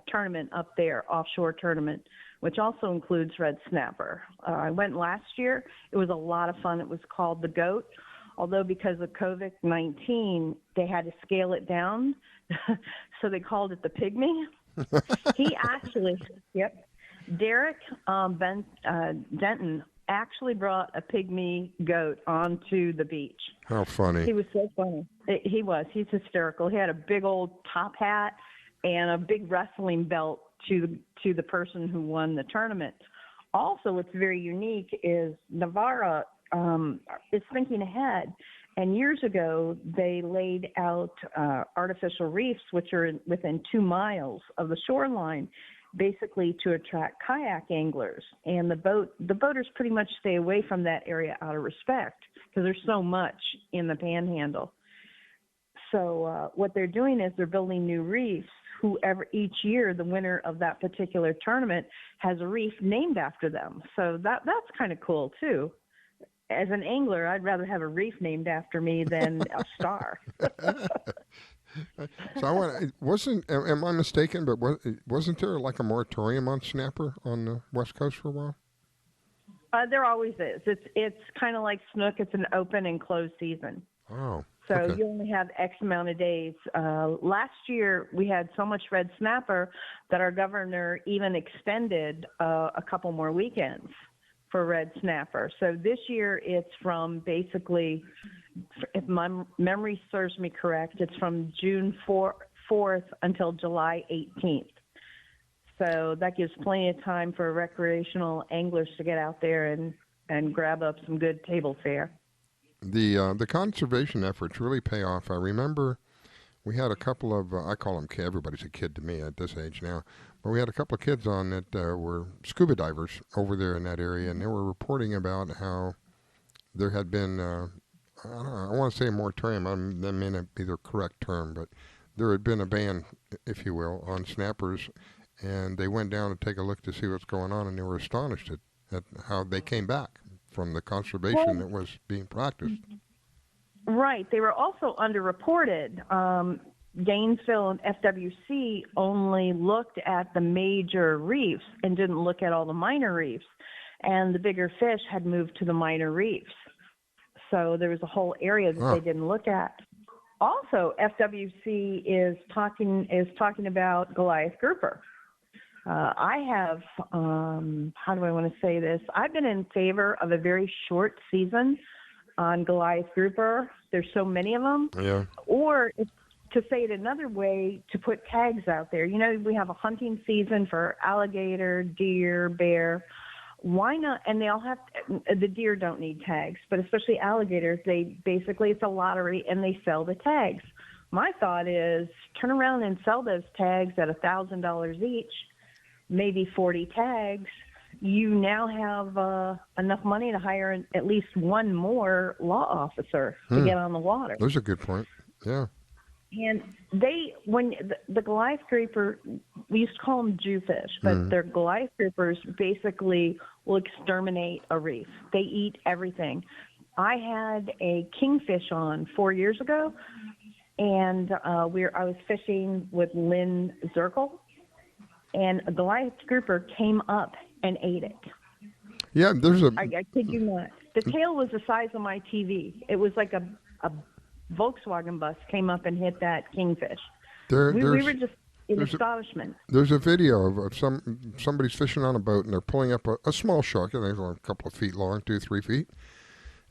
tournament up there, offshore tournament, which also includes red snapper. I went last year. It was a lot of fun. It was called the GOAT, although because of COVID-19, they had to scale it down, so they called it the Pygmy. He actually, Derek Denton actually brought a pygmy goat onto the beach. How funny. He was so funny. He was. He's hysterical. He had a big old top hat and a big wrestling belt to the person who won the tournament. Also, what's very unique is Navarra is thinking ahead. And years ago, they laid out artificial reefs, which are within 2 miles of the shoreline, basically to attract kayak anglers. And the boaters pretty much stay away from that area out of respect because there's so much in the panhandle. So what they're doing is they're building new reefs. Whoever each year the winner of that particular tournament has a reef named after them. So that's kind of cool too. As an angler, I'd rather have a reef named after me than a star. So am I mistaken, but wasn't there like a moratorium on snapper on the West Coast for a while? There always is. It's kind of like snook. It's an open and closed season. Oh. So okay. you only have X amount of days. Last year we had so much red snapper that our governor even extended a couple more weekends for red snapper. So this year it's from basically, if my memory serves me correct, it's from June 4th until July 18th. So that gives plenty of time for recreational anglers to get out there and grab up some good table fare. The conservation efforts really pay off. I remember we had a couple of, I call them kids, everybody's a kid to me at this age now, but we had a couple of kids on that were scuba divers over there in that area, and they were reporting about how there had been, I don't know, I want to say a moratorium, that may not be the correct term, but there had been a ban, if you will, on snappers, and they went down to take a look to see what's going on, and they were astonished at how they came back from the conservation that was being practiced. Right. They were also underreported. Gainesville and FWC only looked at the major reefs and didn't look at all the minor reefs. And the bigger fish had moved to the minor reefs. So there was a whole area that they didn't look at. Also, FWC is talking about Goliath grouper. I have, how do I want to say this? I've been in favor of a very short season on Goliath grouper. There's so many of them. Yeah. Or, to say it another way, to put tags out there. You know, we have a hunting season for alligator, deer, bear. Why not? And they all have, the deer don't need tags, but especially alligators, it's a lottery and they sell the tags. My thought is turn around and sell those tags at $1,000 each. Maybe 40 tags, you now have enough money to hire at least one more law officer to get on the water. That's a good point. Yeah. And when the Goliath grouper, we used to call them Jewfish, but they're Goliath groupers basically will exterminate a reef. They eat everything. I had a kingfish on 4 years ago, and I was fishing with Lynn Zirkle. And a Goliath grouper came up and ate it. Yeah, I kid you not. The tail was the size of my TV. It was like a Volkswagen bus came up and hit that kingfish. We were just in astonishment. There's a video of somebody's fishing on a boat, and they're pulling up a small shark. I think it's a couple of feet long, 2-3 feet.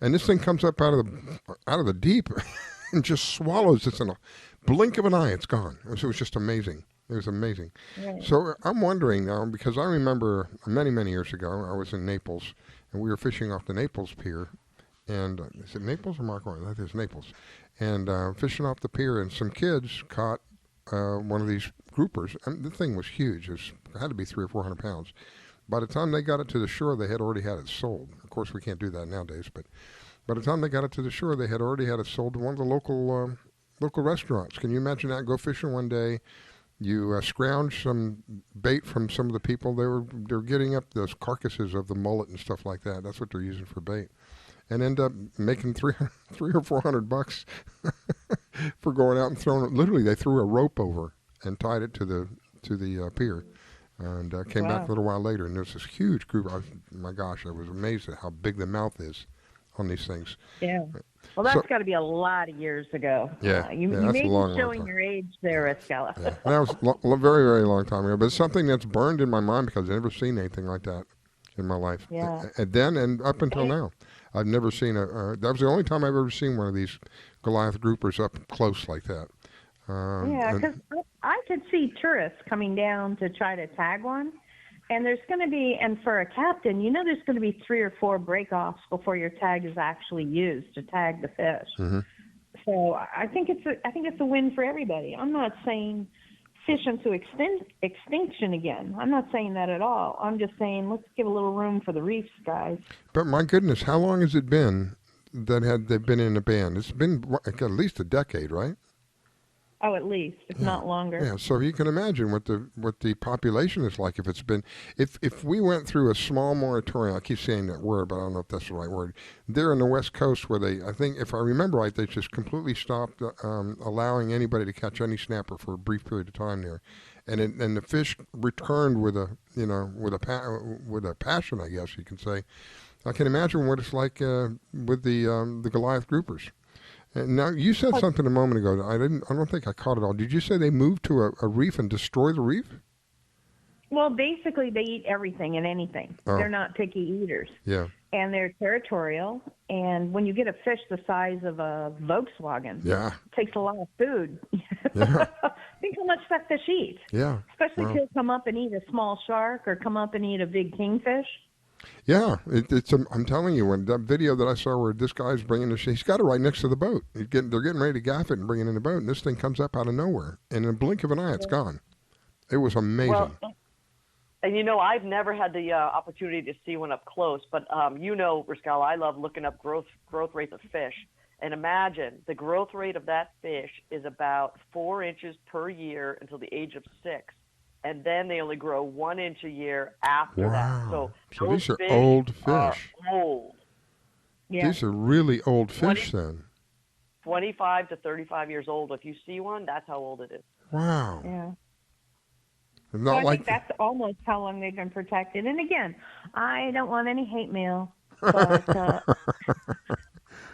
And this thing comes up out of the deep and just swallows it in a blink of an eye. It's gone. It was just amazing. It was amazing. Right. So I'm wondering now, because I remember many, many years ago, I was in Naples, and we were fishing off the Naples pier. And is it Naples or Marco? I think it's Naples. And fishing off the pier, and some kids caught one of these groupers. And the thing was huge. It had to be 300 or 400 pounds. By the time they got it to the shore, they had already had it sold. Of course, we can't do that nowadays. But by the time they got it to the shore, they had already had it sold to one of the local restaurants. Can you imagine that? Go fishing one day. You scrounge some bait from some of the people. They're getting up those carcasses of the mullet and stuff like that. That's what they're using for bait, and end up making $300 or $400 for going out and throwing it. Literally, they threw a rope over and tied it to the pier, and came back a little while later. And there's this huge group. My gosh, I was amazed at how big the mouth is on these things. Yeah. Well, that's got to be a lot of years ago. Yeah. You may be showing your age there, Escala. Yeah. That was a very, very long time ago. But it's something that's burned in my mind because I've never seen anything like that in my life. Yeah. And then and up until now, I've never seen that was the only time I've ever seen one of these Goliath groupers up close like that. Because I could see tourists coming down to try to tag one. And there's going to be, and for a captain, there's going to be 3 or 4 break-offs before your tag is actually used to tag the fish. Mm-hmm. So I think it's a win for everybody. I'm not saying fish into extinction again. I'm not saying that at all. I'm just saying let's give a little room for the reefs, guys. But my goodness, how long has it been that they've been in a ban? It's been at least a decade, right? Oh, at least, if not longer. Yeah, so you can imagine what the population is like if we went through a small moratorium. I keep saying that word, but I don't know if that's the right word. There in the West Coast, where I think if I remember right, they just completely stopped allowing anybody to catch any snapper for a brief period of time there, and the fish returned with a passion, I guess you can say. I can imagine what it's like with the Goliath groupers. And now you said something a moment ago. I don't think I caught it all. Did you say they moved to a reef and destroy the reef? Well, basically, they eat everything and anything. Oh. They're not picky eaters. Yeah. And they're territorial. And when you get a fish the size of a Volkswagen, yeah, it takes a lot of food. Yeah. Think how much that fish eats. Yeah. Especially Wow. if he'll come up and eat a small shark or come up and eat a big kingfish. Yeah, I'm telling you, when that video that I saw where this guy's bringing the he's got it right next to the boat. They're getting ready to gaff it and bring it in the boat, and this thing comes up out of nowhere. And in a blink of an eye, it's gone. It was amazing. Well, and I've never had the opportunity to see one up close, but Riscal, I love looking up growth rates of fish. And imagine the growth rate of that fish is about 4 inches per year until the age of 6. And then they only grow 1 inch a year after that. So these are old fish. Are old. Yeah. These are really old fish, then. 25 to 35 years old. If you see one, that's how old it is. Wow. Yeah. Not so I like think that's almost how long they've been protected. And again, I don't want any hate mail, but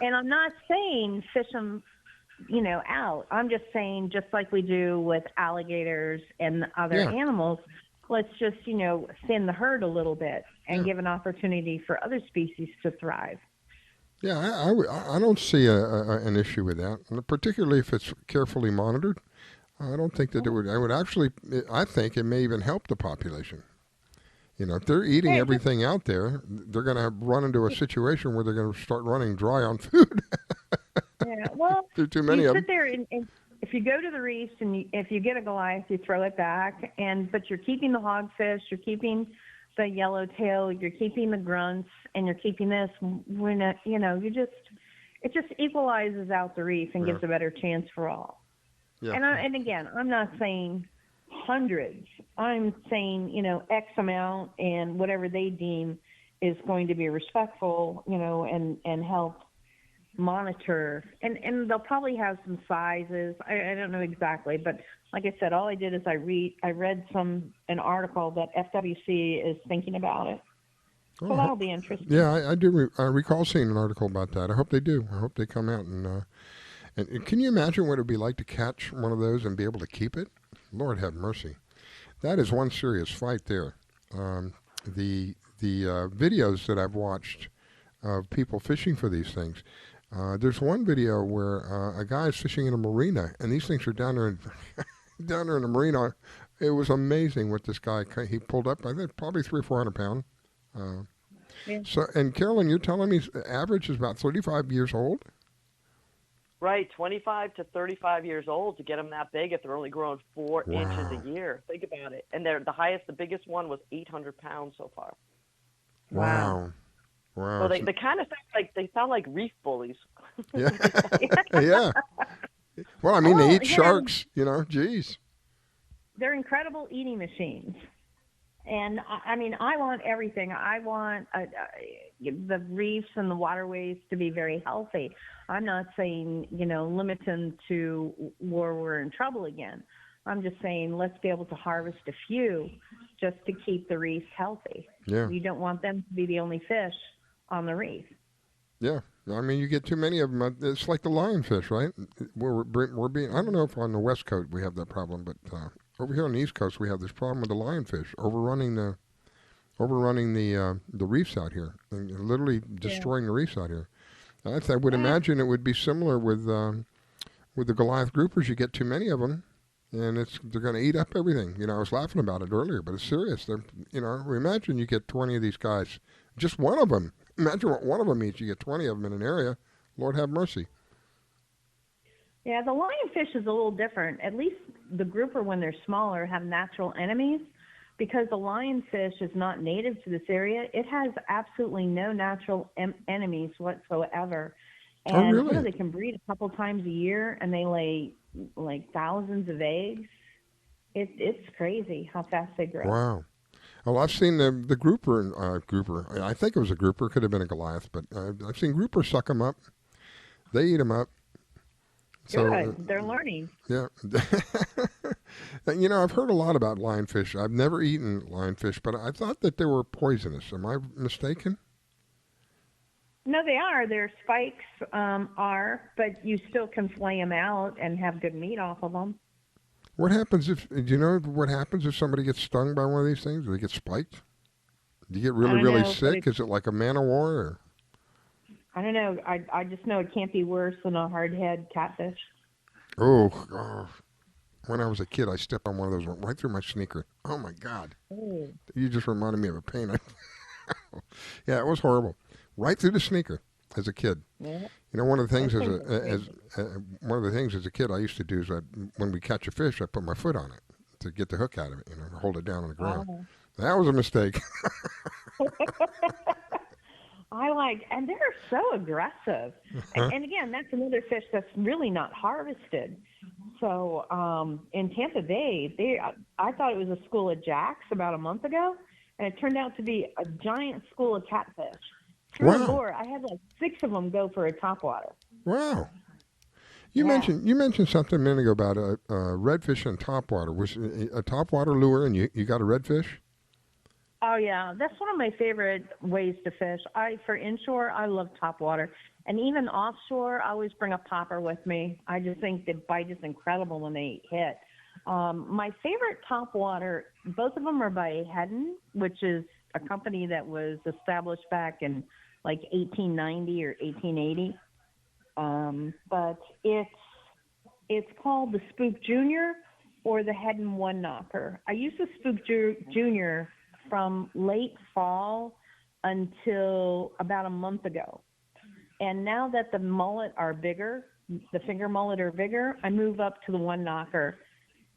and I'm not saying fish them, out. I'm just saying, just like we do with alligators and other animals, let's just, thin the herd a little bit and give an opportunity for other species to thrive. Yeah, I don't see an issue with that, and particularly if it's carefully monitored. I don't think that it would. I think it may even help the population. If they're eating everything out there, they're going to run into a situation where they're going to start running dry on food. Yeah, well, there are too many you of sit them. there and if you go to the reefs and if you get a Goliath, you throw it back, but you're keeping the hogfish, you're keeping the yellowtail, you're keeping the grunts, and you're keeping this. When it just equalizes out the reef and gives a better chance for all. Yeah. And again, I'm not saying hundreds. I'm saying X amount, and whatever they deem is going to be respectful, and help monitor, and they'll probably have some sizes. I don't know exactly, but like I said, all I did is I read an article that FWC is thinking about it. So that'll be interesting. Yeah, I do. I recall seeing an article about that. I hope they do. I hope they come out and can you imagine what it would be like to catch one of those and be able to keep it? Lord have mercy. That is one serious fight there. The videos that I've watched of people fishing for these things. There's one video where a guy is fishing in a marina, and these things are down there in the marina. It was amazing what this guy he pulled up. I think probably 300 or 400 pound. So, and Carolyn, you're telling me average is about 35 years old? Right, 25 to 35 years old to get them that big if they're only growing 4 Wow. inches a year. Think about it. And the biggest one was 800 pounds so far. Wow. So they kind of sound like reef bullies. Yeah. Yeah. Well, I mean, they eat sharks, geez. They're incredible eating machines. And I want everything. I want the reefs and the waterways to be very healthy. I'm not saying, limit them to where we're in trouble again. I'm just saying let's be able to harvest a few just to keep the reefs healthy. Yeah. You don't want them to be the only fish on the reef. Yeah. I mean, you get too many of them. It's like the lionfish, right? We're being, I don't know if on the West Coast we have that problem, but over here on the East Coast we have this problem with the lionfish overrunning the reefs out here and literally destroying the reefs out here. I would imagine it would be similar with the Goliath groupers. You get too many of them, and they're going to eat up everything. I was laughing about it earlier, but it's serious. Imagine you get 20 of these guys, just one of them. Imagine what one of them eats. You get 20 of them in an area. Lord have mercy. Yeah, the lionfish is a little different. At least the grouper, when they're smaller, have natural enemies. Because the lionfish is not native to this area, it has absolutely no natural enemies whatsoever. And really? they can breed a couple times a year, and they lay like thousands of eggs. It's crazy how fast they grow. Wow. Well, I've seen the grouper. I think it was a grouper. Could have been a Goliath, but I've seen groupers suck them up. They eat them up. So, Good. They're learning. Yeah. I've heard a lot about lionfish. I've never eaten lionfish, but I thought that they were poisonous. Am I mistaken? No, they are. Their spikes are, but you still can flay them out and have good meat off of them. What happens do you know what happens if somebody gets stung by one of these things? Do they get spiked? Do you get really sick? Is it like a man of war? Or? I don't know. I just know it can't be worse than a hardhead catfish. Oh. When I was a kid, I stepped on one of those, went right through my sneaker. Oh, my God. Oh. You just reminded me of a pain. Yeah, it was horrible. Right through the sneaker as a kid. Yeah. One of the things as a kid I used to do is when we catch a fish, I put my foot on it to get the hook out of it, hold it down on the ground. Oh. That was a mistake. And they're so aggressive. And again, that's another fish that's really not harvested. So in Tampa Bay, I thought it was a school of jacks about a month ago, and it turned out to be a giant school of catfish. True lore, I had like 6 of them go for a topwater. Wow. You mentioned something a minute ago about a redfish and topwater. Was it a topwater lure, and you got a redfish? Oh, yeah. That's one of my favorite ways to fish. For inshore, I love topwater. And even offshore, I always bring a popper with me. I just think the bite is incredible when they hit. My favorite topwater, both of them are by Hedden, which is a company that was established back in like 1890 or 1880. But it's called the Spook Junior or the Hedden One Knocker. I used the Spook Junior from late fall until about a month ago. And now that the mullet are bigger, the finger mullet are bigger, I move up to the One Knocker.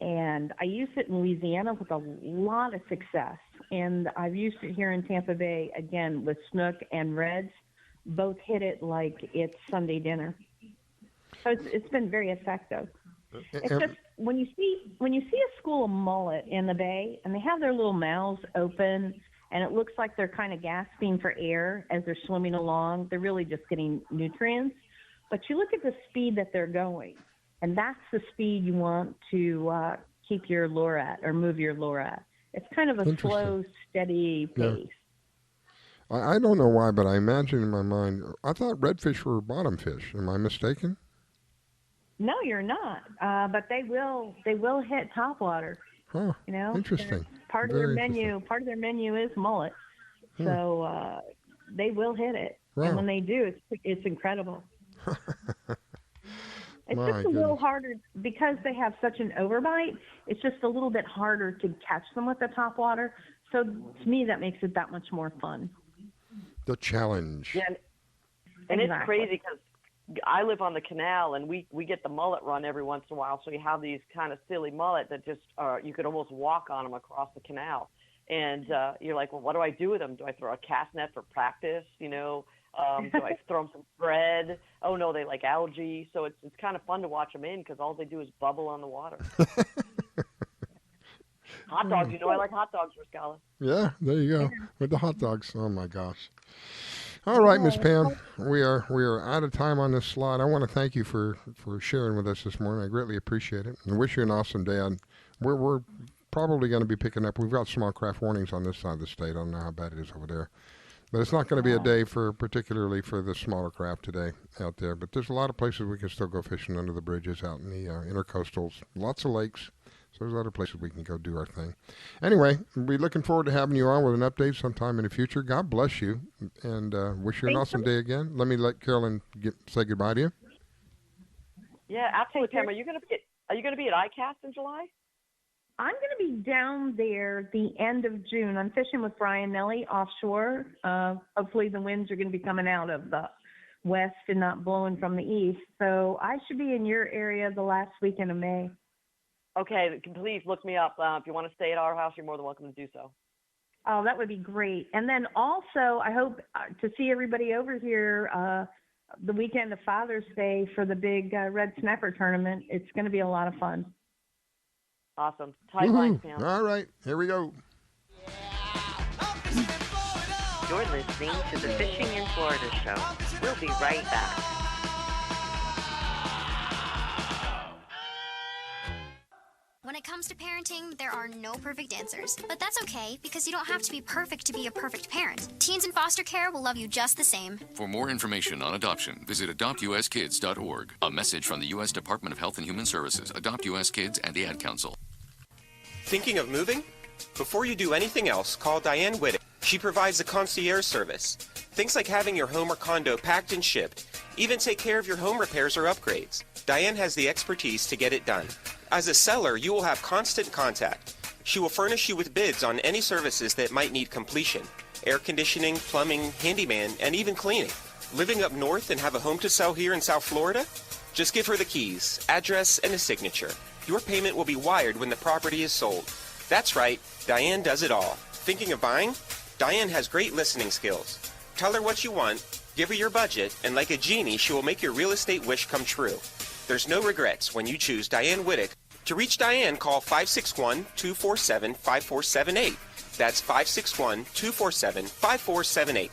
And I used it in Louisiana with a lot of success. And I've used it here in Tampa Bay, again, with snook and reds. Both hit it like it's Sunday dinner. So it's been very effective. It's just when you see a school of mullet in the bay and they have their little mouths open and it looks like they're kind of gasping for air as they're swimming along, they're really just getting nutrients. But you look at the speed that they're going, and that's the speed you want to keep your lure at or move your lure at. It's kind of a slow, steady pace. Yeah. I don't know why, but I imagine in my mind, I thought redfish were bottom fish. Am I mistaken? No, you're not. But they will hit topwater. Huh. Interesting. Part of their menu is mullet. So they will hit it. Wow. And when they do, it's incredible. It's just a little harder because they have such an overbite. It's just a little bit harder to catch them with the topwater. So to me, that makes it that much more fun. The challenge. Yeah, and It's crazy because I live on the canal, and we get the mullet run every once in a while. So you have these kind of silly mullet that just you could almost walk on them across the canal. And you're like, well, what do I do with them? Do I throw a cast net for practice? Do I throw them some bread? Oh, no, they like algae. So it's kind of fun to watch them in because all they do is bubble on the water. Hot dogs, I like hot dogs, Riscala. Yeah, there you go. With the hot dogs. Oh, my gosh. All right, Miss Pam, we are out of time on this slot. I want to thank you for sharing with us this morning. I greatly appreciate it. And wish you an awesome day. We're probably going to be picking up. We've got small craft warnings on this side of the state. I don't know how bad it is over there. But it's not going to be a day particularly for the smaller craft today out there. But there's a lot of places we can still go fishing under the bridges out in the intercoastals. Lots of lakes. So there's other places we can go do our thing. Anyway, we're looking forward to having you on with an update sometime in the future. God bless you, and wish you an awesome day again. Let me let Carolyn say goodbye to you. Yeah, absolutely. Pam, are you going to be at ICAST in July? I'm going to be down there the end of June. I'm fishing with Brian Nelly offshore. Hopefully the winds are going to be coming out of the west and not blowing from the east. So I should be in your area the last weekend of May. Okay, please look me up. If you want to stay at our house, you're more than welcome to do so. Oh, that would be great. And then also, I hope to see everybody over here the weekend of Father's Day for the big red snapper tournament. It's going to be a lot of fun. Awesome. Tight lines, Pam. All right, here we go. You're listening to the Fishing in Florida show. We'll be right back. When it comes to parenting, there are no perfect answers. But that's okay, because you don't have to be perfect to be a perfect parent. Teens in foster care will love you just the same. For more information on adoption, visit adoptuskids.org. A message from the U.S. Department of Health and Human Services, Adopt U.S. Kids, and the Ad Council. Thinking of moving? Before you do anything else, call Diane Whittick. She provides a concierge service. Things like having your home or condo packed and shipped. Even take care of your home repairs or upgrades. Diane has the expertise to get it done. As a seller, you will have constant contact. She will furnish you with bids on any services that might need completion. Air conditioning, plumbing, handyman, and even cleaning. Living up north and have a home to sell here in South Florida? Just give her the keys, address, and a signature. Your payment will be wired when the property is sold. That's right, Diane does it all. Thinking of buying? Diane has great listening skills. Tell her what you want, give her your budget, and like a genie, she will make your real estate wish come true. There's no regrets when you choose Diane Whittick. To reach Diane, call 561-247-5478. That's 561-247-5478.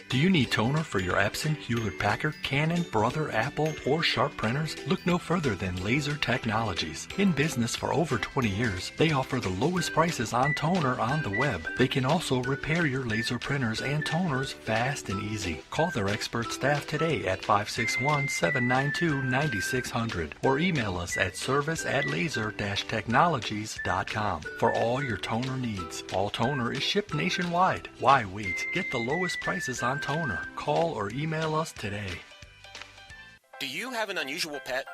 Do you need toner for your Epson, Hewlett-Packard, Canon, Brother, Apple, or Sharp printers? Look no further than Laser Technologies. In business for over 20 years, they offer the lowest prices on toner on the web. They can also repair your laser printers and toners fast and easy. Call their expert staff today at 561-792-9600 or email us at service@laser-technologies.com for all your toner needs. All toner is shipped nationwide. Why wait? Get the lowest prices on toner. Call or email us today. Do you have an unusual pet?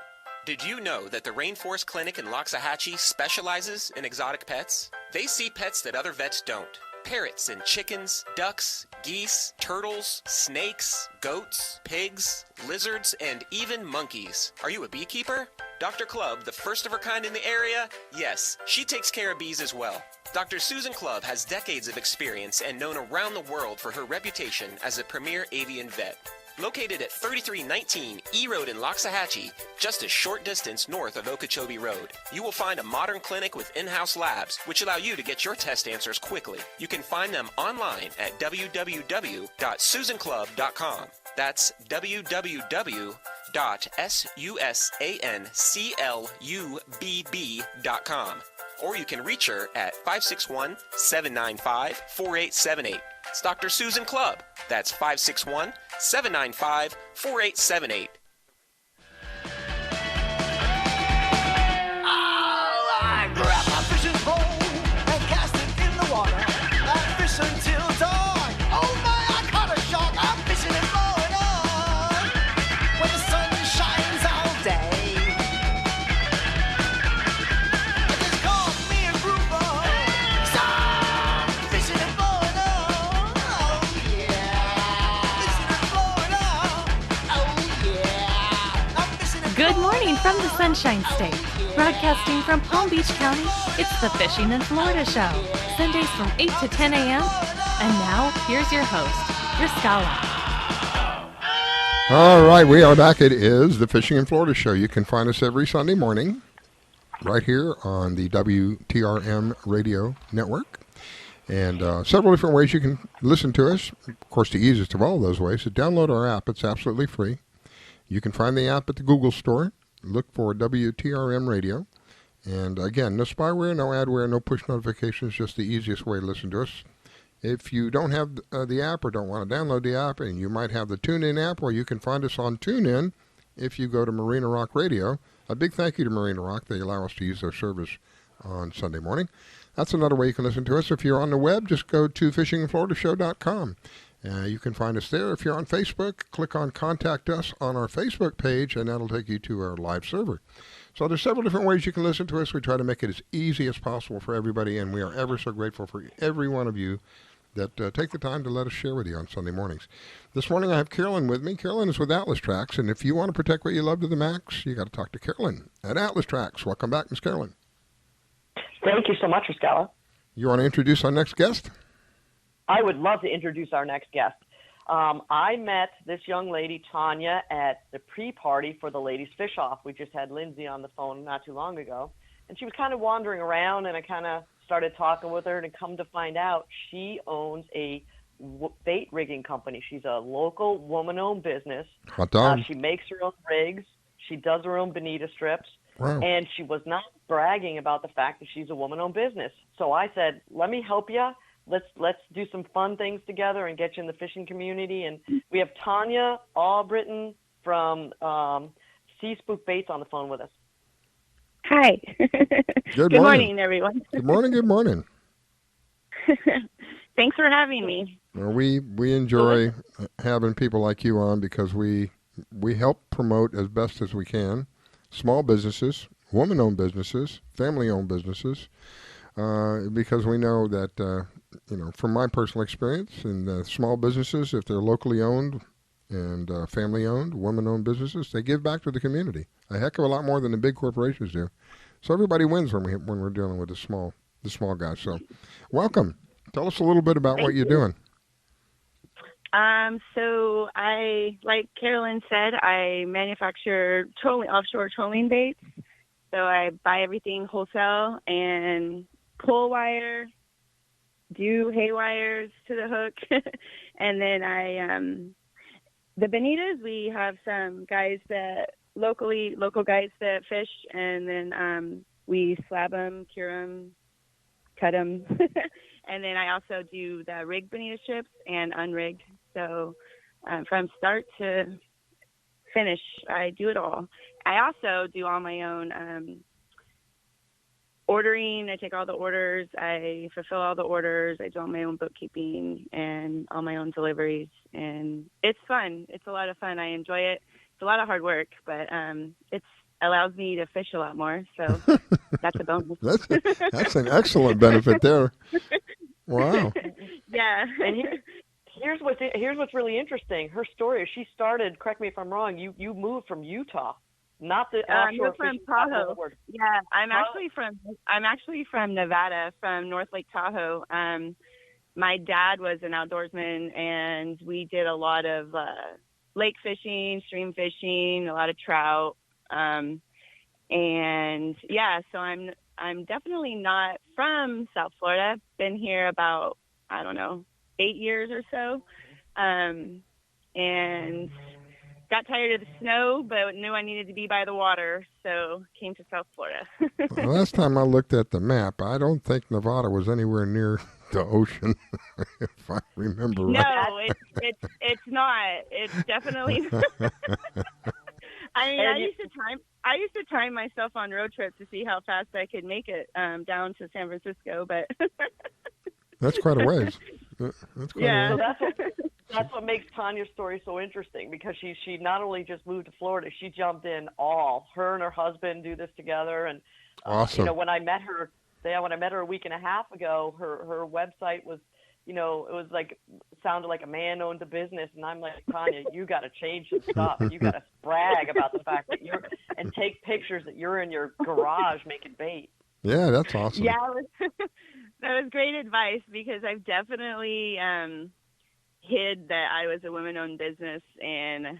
Did you know that the Rainforest Clinic in Loxahatchee specializes in exotic pets? They see pets that other vets don't. Parrots and chickens, ducks, geese, turtles, snakes, goats, pigs, lizards, and even monkeys. Are you a beekeeper? Dr. Clubb, the first of her kind in the area? Yes, she takes care of bees as well. Dr. Susan Clubb has decades of experience and known around the world for her reputation as a premier avian vet. Located at 3319 E Road in Loxahatchee, just a short distance north of Okeechobee Road, you will find a modern clinic with in-house labs, which allow you to get your test answers quickly. You can find them online at www.susanclubb.com. That's www.susanclubb.com. Or you can reach her at 561-795-4878. It's Dr. Susan Clubb. That's 561-795-4878. I grab my fishing pole and cast it in the water. I fish until dawn. Oh my, I caught a shark. I'm fishing and blowing on. When the sun shines all day. It just caught me a grouper. So I'm fishing and blowing on. Oh yeah. Fishing and blowing on. Oh yeah. I'm fishing and Good morning from the Sunshine State. Broadcasting from Palm Beach County, it's the Fishing in Florida show. Sundays from 8 to 10 a.m. And now, here's your host, Mikaela. All right, we are back. It is the Fishing in Florida show. You can find us every Sunday morning right here on the WTRM radio network. And several different ways you can listen to us. Of course, the easiest of all those ways is download our app. It's absolutely free. You can find the app at the Google Store. Look for WTRM radio. And again, no spyware, no adware, no push notifications, just the easiest way to listen to us. If you don't have the app or don't want to download the app, and you might have the TuneIn app, well, you can find us on TuneIn if you go to Marina Rock Radio. A big thank you to Marina Rock. They allow us to use their service on Sunday morning. That's another way you can listen to us. If you're on the web, just go to fishinginfloridashow.com. You can find us there. If you're on Facebook, click on Contact Us on our Facebook page, and that'll take you to our live server. So there's several different ways you can listen to us. We try to make it as easy as possible for everybody, and we are ever so grateful for every one of you that take the time to let us share with you on Sunday mornings. This morning I have Carolyn with me. Carolyn is with Atlas Trax, and if you want to protect what you love to the max, you got to talk to Carolyn at Atlas Trax. Welcome back, Miss Carolyn. Thank you so much, Mikaela. You want to introduce our next guest? I would love to introduce our next guest. I met this young lady, Tonya, at the pre-party for the ladies' fish-off. We just had Lindsay on the phone not too long ago. And she was kind of wandering around, and I kind of started talking with her, and come to find out she owns a bait rigging company. She's a local woman-owned business. Hot dog. She makes her own rigs. She does her own bonita strips. Wow. And she was not bragging about the fact that she's a woman-owned business. So I said, let me help you. Let's do some fun things together and get you in the fishing community. And we have Tonya Albritton from Spook Baits on the phone with us. Hi. Good morning, everyone. Good morning. Good morning. Thanks for having me. Well, we enjoy having people like you on because we help promote as best as we can small businesses, woman-owned businesses, family-owned businesses, because we know that, from my personal experience in small businesses, if they're locally owned and family-owned, woman-owned businesses, they give back to the community a heck of a lot more than the big corporations do. So everybody wins when we're dealing with the small guys. So, welcome. Tell us a little bit about what you're doing. So like Carolyn said, I manufacture offshore trolling baits. So I buy everything wholesale and pull wire, do hay wires to the hook. And then the bonitas, we have some guys local guys that fish, and then we slab them, cure them, cut them. And then I also do the rigged bonita strips and unrigged. So from start to finish, I do it all. I also do all my own ordering. I take all the orders. I fulfill all the orders. I do all my own bookkeeping and all my own deliveries. And it's fun. It's a lot of fun. I enjoy it. It's a lot of hard work, but it allows me to fish a lot more. So that's a bonus. That's an excellent benefit there. Wow. Yeah. And here's what's really interesting. Her story, she started, correct me if I'm wrong, you moved from Utah, not the offshore from fishing Tahoe. capital. Yeah, I'm actually from Nevada, from North Lake Tahoe. My dad was an outdoorsman, and we did a lot of lake fishing, stream fishing, a lot of trout. And yeah, so I'm definitely not from South Florida. I've been here about, 8 years or so. And got tired of the snow, but knew I needed to be by the water, so came to South Florida. Well, last time I looked at the map, I don't think Nevada was anywhere near the ocean, if I remember right. No, it's not. It's definitely not. I used to time myself on road trips to see how fast I could make it down to San Francisco, but that's quite a ways. That's quite a ways. So that's what makes Tonya's story so interesting, because she not only just moved to Florida, she jumped in her and her husband do this together. And awesome. When I met her a week and a half ago, her website was, it was sounded like a man owned a business, and I'm like, Tonya, you got to change some stuff. You got to brag about the fact that and take pictures that you're in your garage making bait. Yeah, that's awesome. Yeah, that was great advice, because I've definitely hid that I was a woman-owned business, and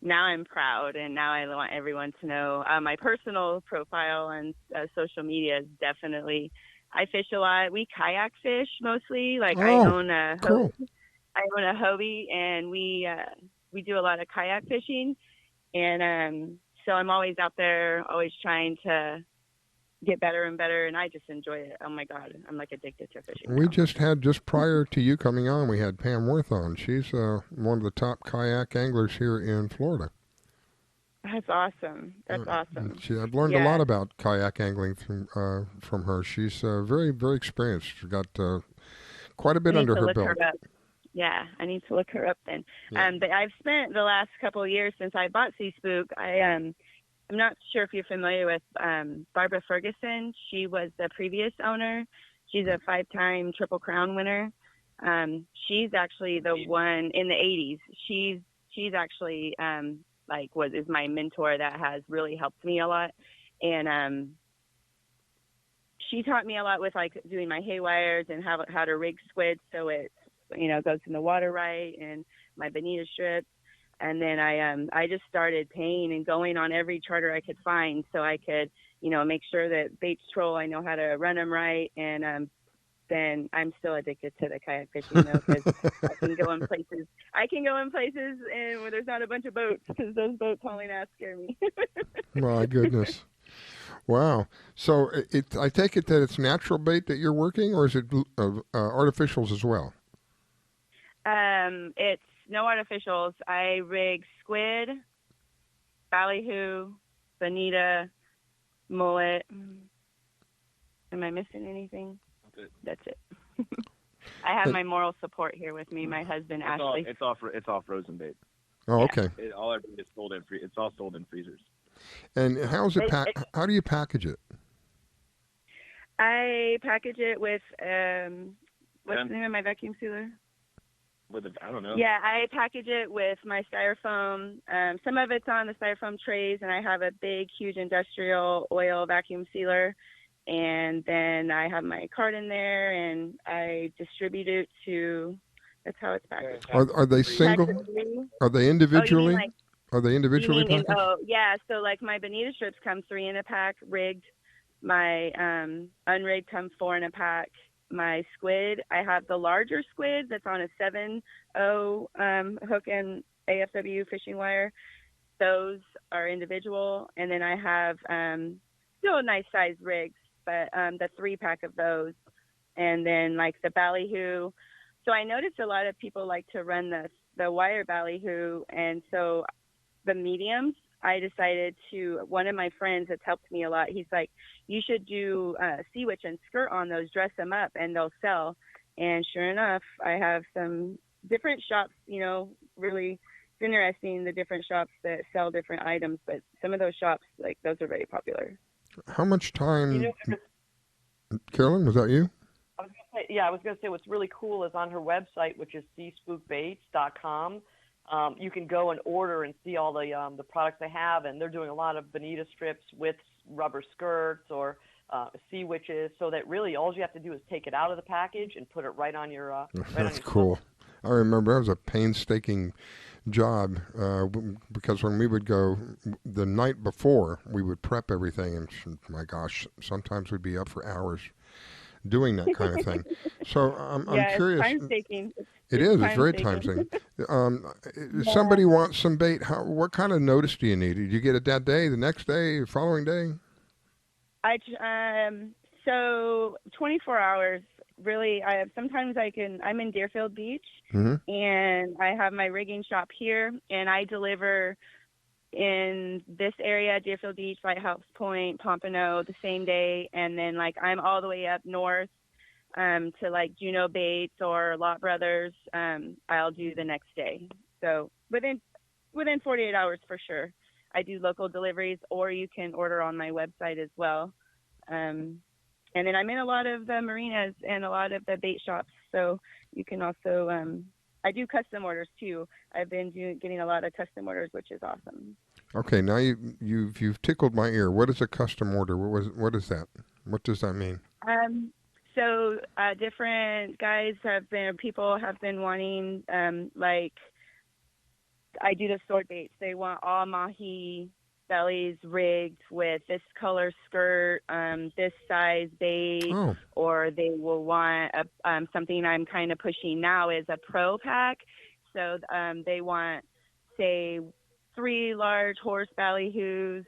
now I'm proud, and now I want everyone to know. My personal profile on social media is definitely, I fish a lot. We kayak fish mostly. I own a Hobie, and we do a lot of kayak fishing, and so I'm always out there, always trying to get better and better, and I just enjoy it. Oh my God, I'm addicted to fishing. We just prior to you coming on, we had Pam Wirth on. She's one of the top kayak anglers here in Florida. That's awesome. I've learned a lot about kayak angling from her. She's very, very experienced. She's got quite a bit under her belt. Yeah, I need to look her up then. Yeah. But I've spent the last couple of years since I bought Spook. I'm not sure if you're familiar with Barbara Ferguson. She was the previous owner. She's a 5-time Triple Crown winner. She's actually the one in the 80s. She's actually is my mentor that has really helped me a lot. And she taught me a lot with doing my hay wires and how to rig squid so it's goes in the water right, and my bonita strips. And then I just started paying and going on every charter I could find, so I could make sure that baits troll, I know how to run them right. And then I'm still addicted to the kayak fishing though, because I can go in places and where there's not a bunch of boats, because those boats hauling ass scare me. My goodness. Wow. So I take it that it's natural bait that you're working, or is it artificials as well? It's no artificials. I rig squid, ballyhoo, bonita, mullet. Am I missing anything? That's it. I have my moral support here with me, my husband Ashley. It's all frozen bait. Oh, okay. All our bait is sold it's all sold in freezers. And how is it how do you package it? I package it with what's the name of my vacuum sealer? I don't know. Yeah, I package it with my styrofoam. Some of it's on the styrofoam trays, and I have a big, huge industrial oil vacuum sealer. And then I have my cart in there, and I distribute it to. That's how it's packaged. Are they single? Are they individually? Are they individually packaged? Oh, yeah. So like my bonita strips come 3 in a pack, rigged. My unrigged come 4 in a pack. My squid, I have the larger squid that's on a 7/0 hook and AFW fishing wire. Those are individual, and then I have still nice size rigs, but the 3-pack of those, and then like the ballyhoo. So I noticed a lot of people like to run the wire ballyhoo, and so the mediums, I decided to, one of my friends that's helped me a lot, he's like, you should do sea witch and skirt on those, dress them up, and they'll sell. And sure enough, I have some different shops, really, it's interesting, the different shops that sell different items, but some of those shops, like, those are very popular. How much time, Carolyn, was that you? I was going to say what's really cool is on her website, which is seaspookbaits.com. You can go and order and see all the products they have, and they're doing a lot of bonita strips with rubber skirts or sea witches, so that really all you have to do is take it out of the package and put it right on your That's cool. I remember that was a painstaking job because when we would go the night before, we would prep everything, and my gosh, sometimes we'd be up for hours doing that kind of thing. So I'm curious. It's time-taking. It is. It's very time-taking. If somebody wants some bait, what kind of notice do you need? Do you get it that day, the next day, the following day? So 24 hours. Really, I'm in Deerfield Beach, and I have my rigging shop here, and I deliver in this area, Deerfield Beach, Lighthouse Point, Pompano, the same day, and then like I'm all the way up north to like Juneau Baits or Lot Brothers. I'll do the next day. So within 48 hours for sure. I do local deliveries, or you can order on my website as well. And then I'm in a lot of the marinas and a lot of the bait shops, so you can also. I do custom orders too. I've been getting a lot of custom orders, which is awesome. Okay, now you've tickled my ear. What is a custom order? What is that? What does that mean? So different people have been wanting like I do the sword baits. They want all mahi bellies rigged with this color skirt, this size bait, or they will want something I'm kind of pushing now is a pro pack. So they want, say, 3 large horse ballyhoos,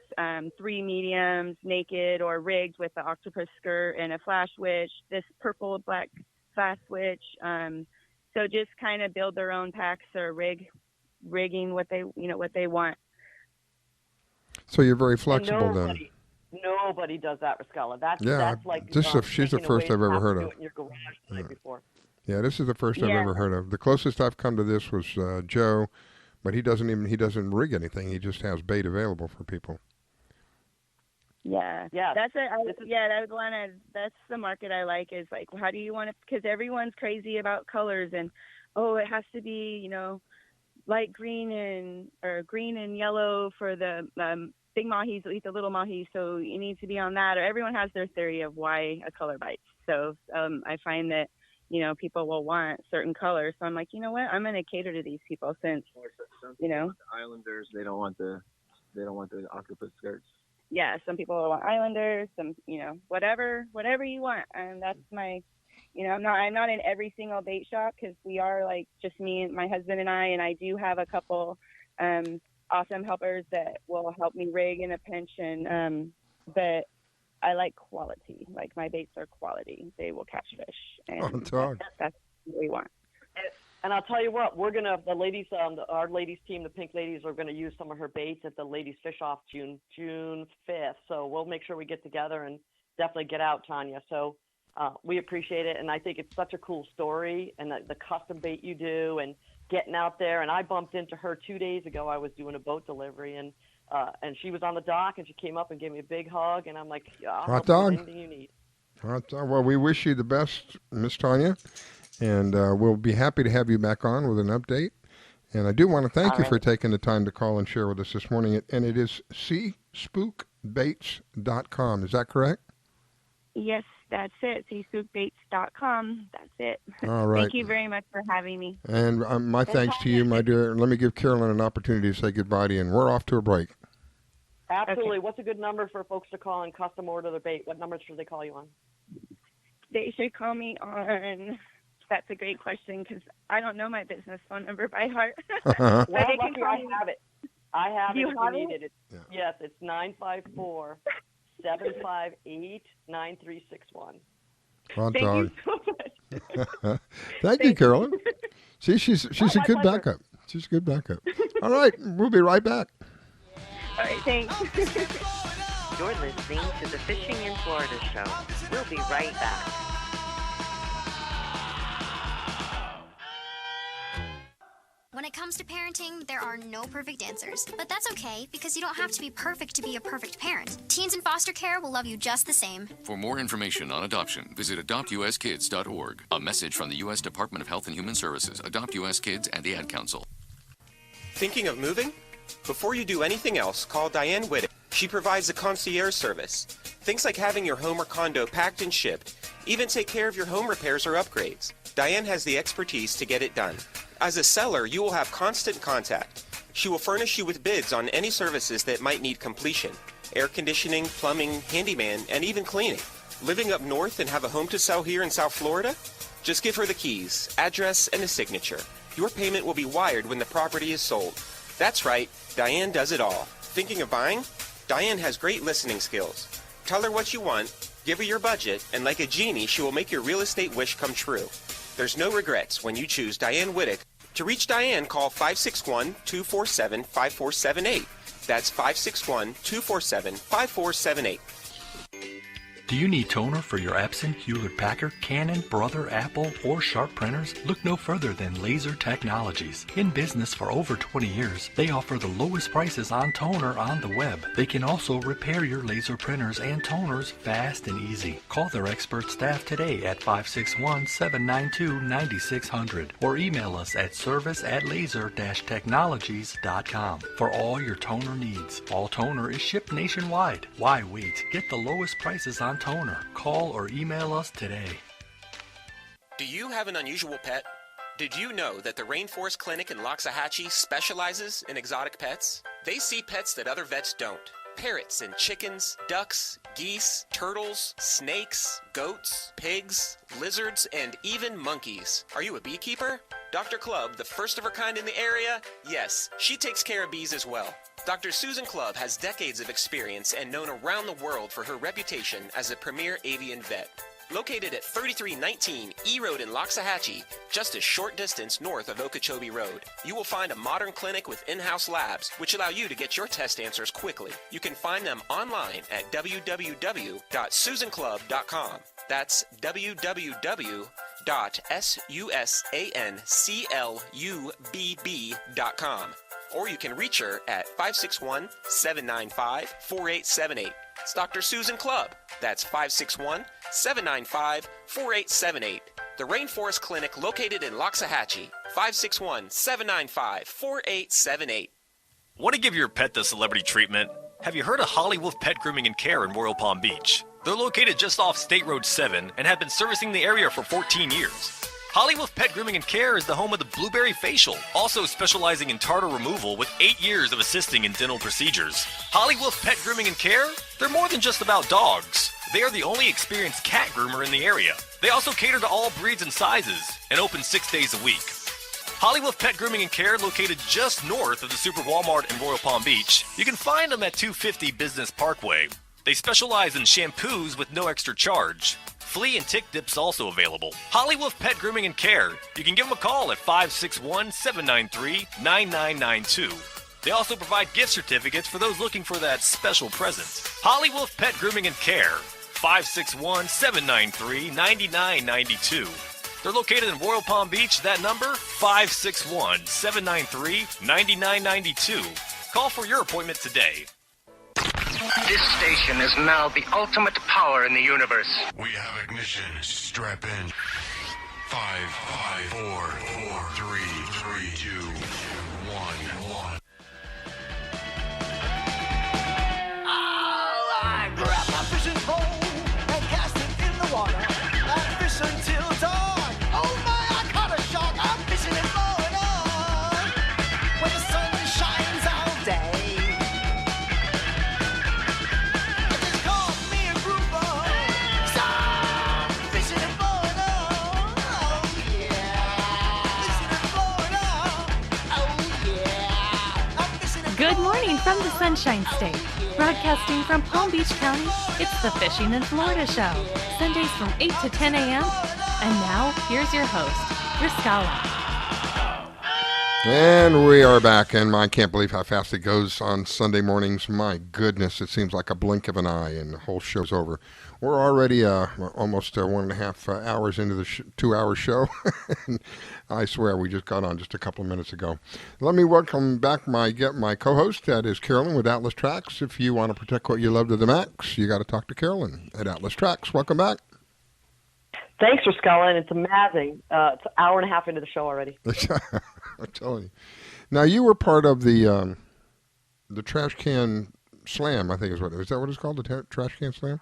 3 mediums naked or rigged with the octopus skirt and a flash witch, this purple black fast witch. So just kind of build their own packs or rigging what they want. So you're very flexible then. Nobody does that, Mikaela. That's like she's the first I've ever heard of. In your garage the night before. Yeah, this is the first I've ever heard of. The closest I've come to this was Joe, but he doesn't rig anything. He just has bait available for people. Yeah. That's the market I like, is like, how do you want it? Because everyone's crazy about colors and it has to be, light green and yellow for the big mahis will eat the little mahis, so you need to be on that. Or everyone has their theory of why a color bites. So I find that people will want certain colors. So I'm like, you know what? I'm going to cater to these people since, The Islanders, they don't want the octopus skirts. Yeah, some people will want Islanders, some, whatever you want. And that's my, I'm not in every single bait shop because we are like just me and my husband and I do have a couple awesome helpers that will help me rig in a pinch. And, but I like quality. Like my baits are quality. They will catch fish. And that's what we want. And I'll tell you what, the ladies, our ladies team, the Pink Ladies, are going to use some of her baits at the Ladies Fish Off June 5th. So we'll make sure we get together and definitely get out, Tonya. So we appreciate it. And I think it's such a cool story and the custom bait you do and getting out there. And I bumped into her 2 days ago. I was doing a boat delivery and she was on the dock and she came up and gave me a big hug. And I'm like, I'll Hot help dog. you with anything you need. Hot dog. Well, we wish you the best, Miss Tonya. And we'll be happy to have you back on with an update. And I do want to thank you for taking the time to call and share with us this morning. And it is cspookbaits.com. Is that correct? Yes, that's it. cspookbaits.com. That's it. All right. Thank you very much for having me. And my thanks to you, my dear. Let me give Carolyn an opportunity to say goodbye to you. And we're off to a break. Absolutely. Okay. What's a good number for folks to call and custom order their bait? What numbers should they call you on? They should call me on... That's a great question because I don't know my business phone number by heart. Well, luckily I have it. I have you it if have you need it. Yes, it's 954-758-9361. Thank you so much. Thank you, Carolyn. See, she's a good backup. She's a good backup. All right, we'll be right back. All right, thanks. You're listening to the Fishing in Florida show. We'll be right back. When it comes to parenting, there are no perfect answers. But that's okay, because you don't have to be perfect to be a perfect parent. Teens in foster care will love you just the same. For more information on adoption, visit adoptuskids.org. A message from the U.S. Department of Health and Human Services, Adopt U.S. Kids, and the Ad Council. Thinking of moving? Before you do anything else, call Diane Whittick. She provides a concierge service. Things like having your home or condo packed and shipped, even take care of your home repairs or upgrades. Diane has the expertise to get it done. As a seller, you will have constant contact. She will furnish you with bids on any services that might need completion: air conditioning, plumbing, handyman, and even cleaning. Living up north and have a home to sell here in South Florida? Just give her the keys, address, and a signature. Your payment will be wired when the property is sold. That's right, Diane does it all. Thinking of buying? Diane has great listening skills. Tell her what you want, give her your budget, and like a genie, she will make your real estate wish come true. There's no regrets when you choose Diane Whittick. To reach Diane, call 561-247-5478. That's 561-247-5478. Do you need toner for your Epson, Hewlett Packard, Canon, Brother, Apple, or Sharp printers? Look no further than Laser Technologies. In business for over 20 years, they offer the lowest prices on toner on the web. They can also repair your laser printers and toners fast and easy. Call their expert staff today at 561-792-9600 or email us at service@laser-technologies.com for all your toner needs. All toner is shipped nationwide. Why wait? Get the lowest prices on toner. Call or email us today. Do you have an unusual pet? Did you know that the Rainforest Clinic in Loxahatchee specializes in exotic pets? They see pets that other vets don't. Parrots and chickens, ducks, geese, turtles, snakes, goats, pigs, lizards, and even monkeys. Are you a beekeeper? Dr. Clubb, the first of her kind in the area? Yes, she takes care of bees as well. Dr. Susan Clubb has decades of experience and known around the world for her reputation as a premier avian vet. Located at 3319 E Road in Loxahatchee, just a short distance north of Okeechobee Road, you will find a modern clinic with in-house labs which allow you to get your test answers quickly. You can find them online at www.susanclub.com. That's www.susanclubb.com. Or you can reach her at 561-795-4878. It's Dr. Susan Clubb. That's 561-795-4878. The Rainforest Clinic located in Loxahatchee. 561-795-4878. Want to give your pet the celebrity treatment? Have you heard of Hollywood Pet Grooming and Care in Royal Palm Beach? They're located just off State Road 7 and have been servicing the area for 14 years. Hollywood Pet Grooming and Care is the home of the Blueberry Facial, also specializing in tartar removal with 8 years of assisting in dental procedures. Hollywood Pet Grooming and Care? They're more than just about dogs. They are the only experienced cat groomer in the area. They also cater to all breeds and sizes and open 6 days a week. Hollywood Pet Grooming and Care, located just north of the Super Walmart in Royal Palm Beach. You can find them at 250 Business Parkway. They specialize in shampoos with no extra charge. Flea and tick dips also available. Hollywood Pet Grooming and Care. You can give them a call at 561-793-9992. They also provide gift certificates for those looking for that special present. Hollywood Pet Grooming and Care. 561-793-9992. They're located in Royal Palm Beach. That number, 561-793-9992. Call for your appointment today. This station is now the ultimate power in the universe. We have ignition. Strap in. 5, 4, 3, 2, 1. I grab my fishing pole and cast it in the water. I fish until dawn. Oh my, I caught a shark. I'm fishing it more and on. When the sun shines all day. It just called me a grouper. So I'm fishing it more and on. Oh yeah. Fishing it more and on. Oh yeah. I'm fishing it Good morning from the Sunshine State. Broadcasting from Palm Beach County, it's the Fishing in Florida show. Sundays from 8 to 10 a.m. And now, here's your host, Mikaela. And we are back, and I can't believe how fast it goes on Sunday mornings. My goodness, it seems like a blink of an eye, and the whole show's over. We're already almost 1.5 hours into the 2-hour show. I swear we just got on just a couple of minutes ago. Let me welcome back my co-host. That is Carolyn with Atlas Trax. If you want to protect what you love to the max, you got to talk to Carolyn at Atlas Trax. Welcome back. Thanks for Scullen. It's amazing. It's an hour and a half into the show already. I'm telling you. Now, you were part of the Trash Can Slam, I think is that what it's called, the Trash Can Slam?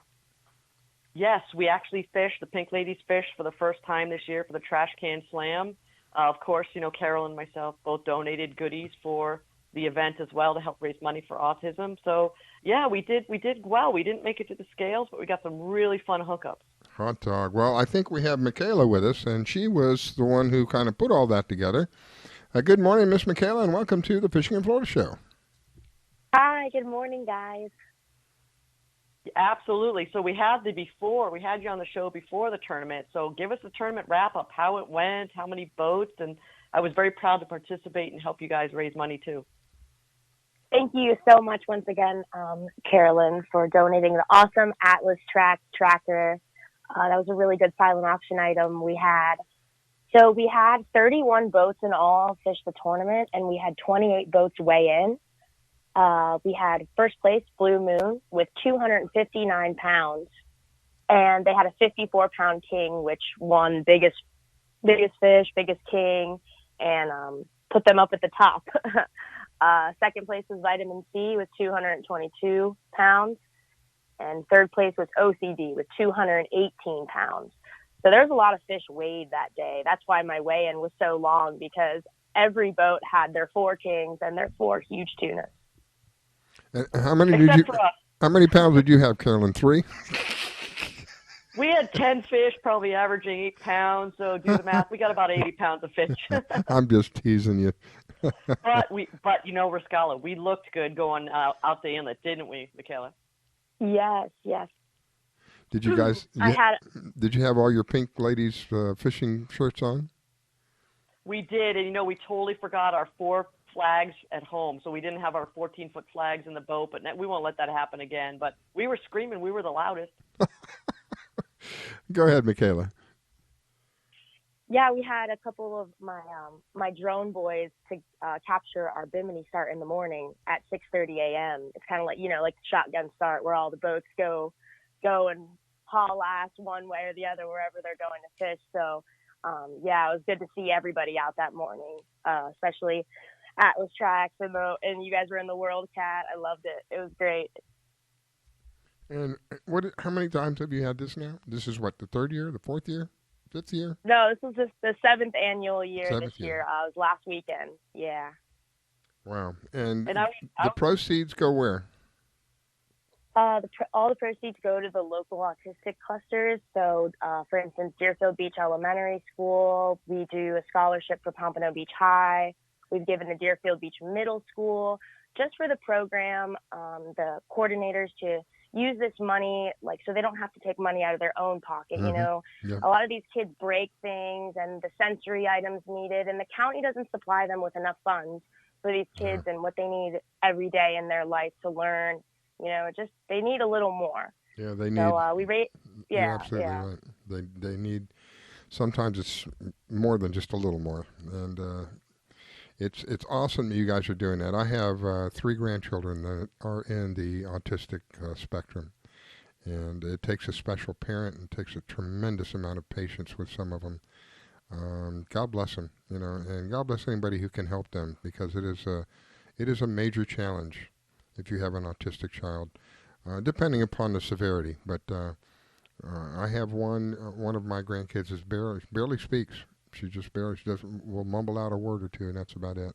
Yes, we actually fished. The Pink Ladies fished for the first time this year for the Trash Can Slam. Of course, Carolyn and myself both donated goodies for the event as well to help raise money for autism. So, yeah, we did well. We didn't make it to the scales, but we got some really fun hookups. Hot dog. Well, I think we have Mikaela with us, and she was the one who kind of put all that together. Good morning, Miss Mikaela, and welcome to the Fishing in Florida show. Hi, good morning, guys. Absolutely. So we had you on the show before the tournament. So give us the tournament wrap-up, how it went, how many boats, and I was very proud to participate and help you guys raise money, too. Thank you so much once again, Carolyn, for donating the awesome Atlas Trax tracker. That was a really good silent auction item we had. So we had 31 boats in all fish the tournament, and we had 28 boats weigh in. We had first place Blue Moon with 259 pounds, and they had a 54-pound king, which won biggest fish, biggest king, and put them up at the top. Second place was Vitamin C with 222 pounds, and third place was OCD with 218 pounds. So there's a lot of fish weighed that day. That's why my weigh-in was so long, because every boat had their 4 kings and their 4 huge tunas. And how many pounds did you have, Carolyn? 3? We had 10 fish, probably averaging 8 pounds. So do the math. We got about 80 pounds of fish. I'm just teasing you. but Riscala, we looked good going out the inlet, didn't we, Mikaela? Yes. Did you guys? Did you have all your Pink Ladies fishing shirts on? We did, and we totally forgot our 4 flags at home, so we didn't have our 14-foot flags in the boat. But we won't let that happen again. But we were screaming; we were the loudest. Go ahead, Mikaela. Yeah, we had a couple of my drone boys to capture our bimini start in the morning at 6:30 a.m. It's kind of like like the shotgun start, where all the boats go and haul ass one way or the other wherever they're going to fish. So, it was good to see everybody out that morning, especially Atlas Trax and you guys were in the World Cat. I loved it. It was great. And how many times have you had this now? This is what, the third year, the fourth year, fifth year? No, this was just the 7th annual year Seventh this year. year. It was last weekend. Yeah. Wow. And And the proceeds go where? All the proceeds go to the local autistic clusters. So, for instance, Deerfield Beach Elementary School, we do a scholarship for Pompano Beach High. We've given the Deerfield Beach Middle School, just for the program, the coordinators to use this money, like, so they don't have to take money out of their own pocket, you know. Yeah. A lot of these kids break things and the sensory items needed, and the county doesn't supply them with enough funds for these kids and what they need every day in their life to learn. You know, just they need a little more. Yeah, they need. So we rate. You're Yeah, absolutely right. They need. Sometimes it's more than just a little more, and it's awesome that you guys are doing that. I have 3 grandchildren that are in the autistic spectrum, and it takes a special parent and takes a tremendous amount of patience with some of them. God bless them, you know, and God bless anybody who can help them, because it is a major challenge if you have an autistic child, depending upon the severity. But I have one of my grandkids is barely speaks. She just will mumble out a word or two, and that's about it.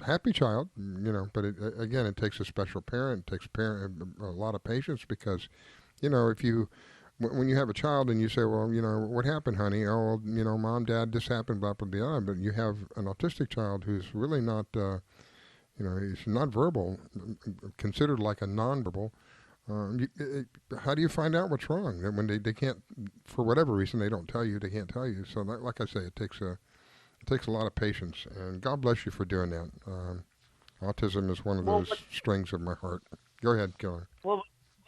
Happy child, you know, but again, it takes a special parent. It takes a lot of patience, because, you know, when you have a child and you say, well, you know, what happened, honey? Oh, well, you know, mom, dad, this happened, blah, blah, blah. But you have an autistic child who's really not, you know, he's not verbal, considered like a nonverbal. How do you find out what's wrong? When they can't, for whatever reason, they don't tell you, they can't tell you. So that, like I say, it takes a lot of patience, and God bless you for doing that. Autism is one of those strings of my heart. Go ahead, Carolyn. Well,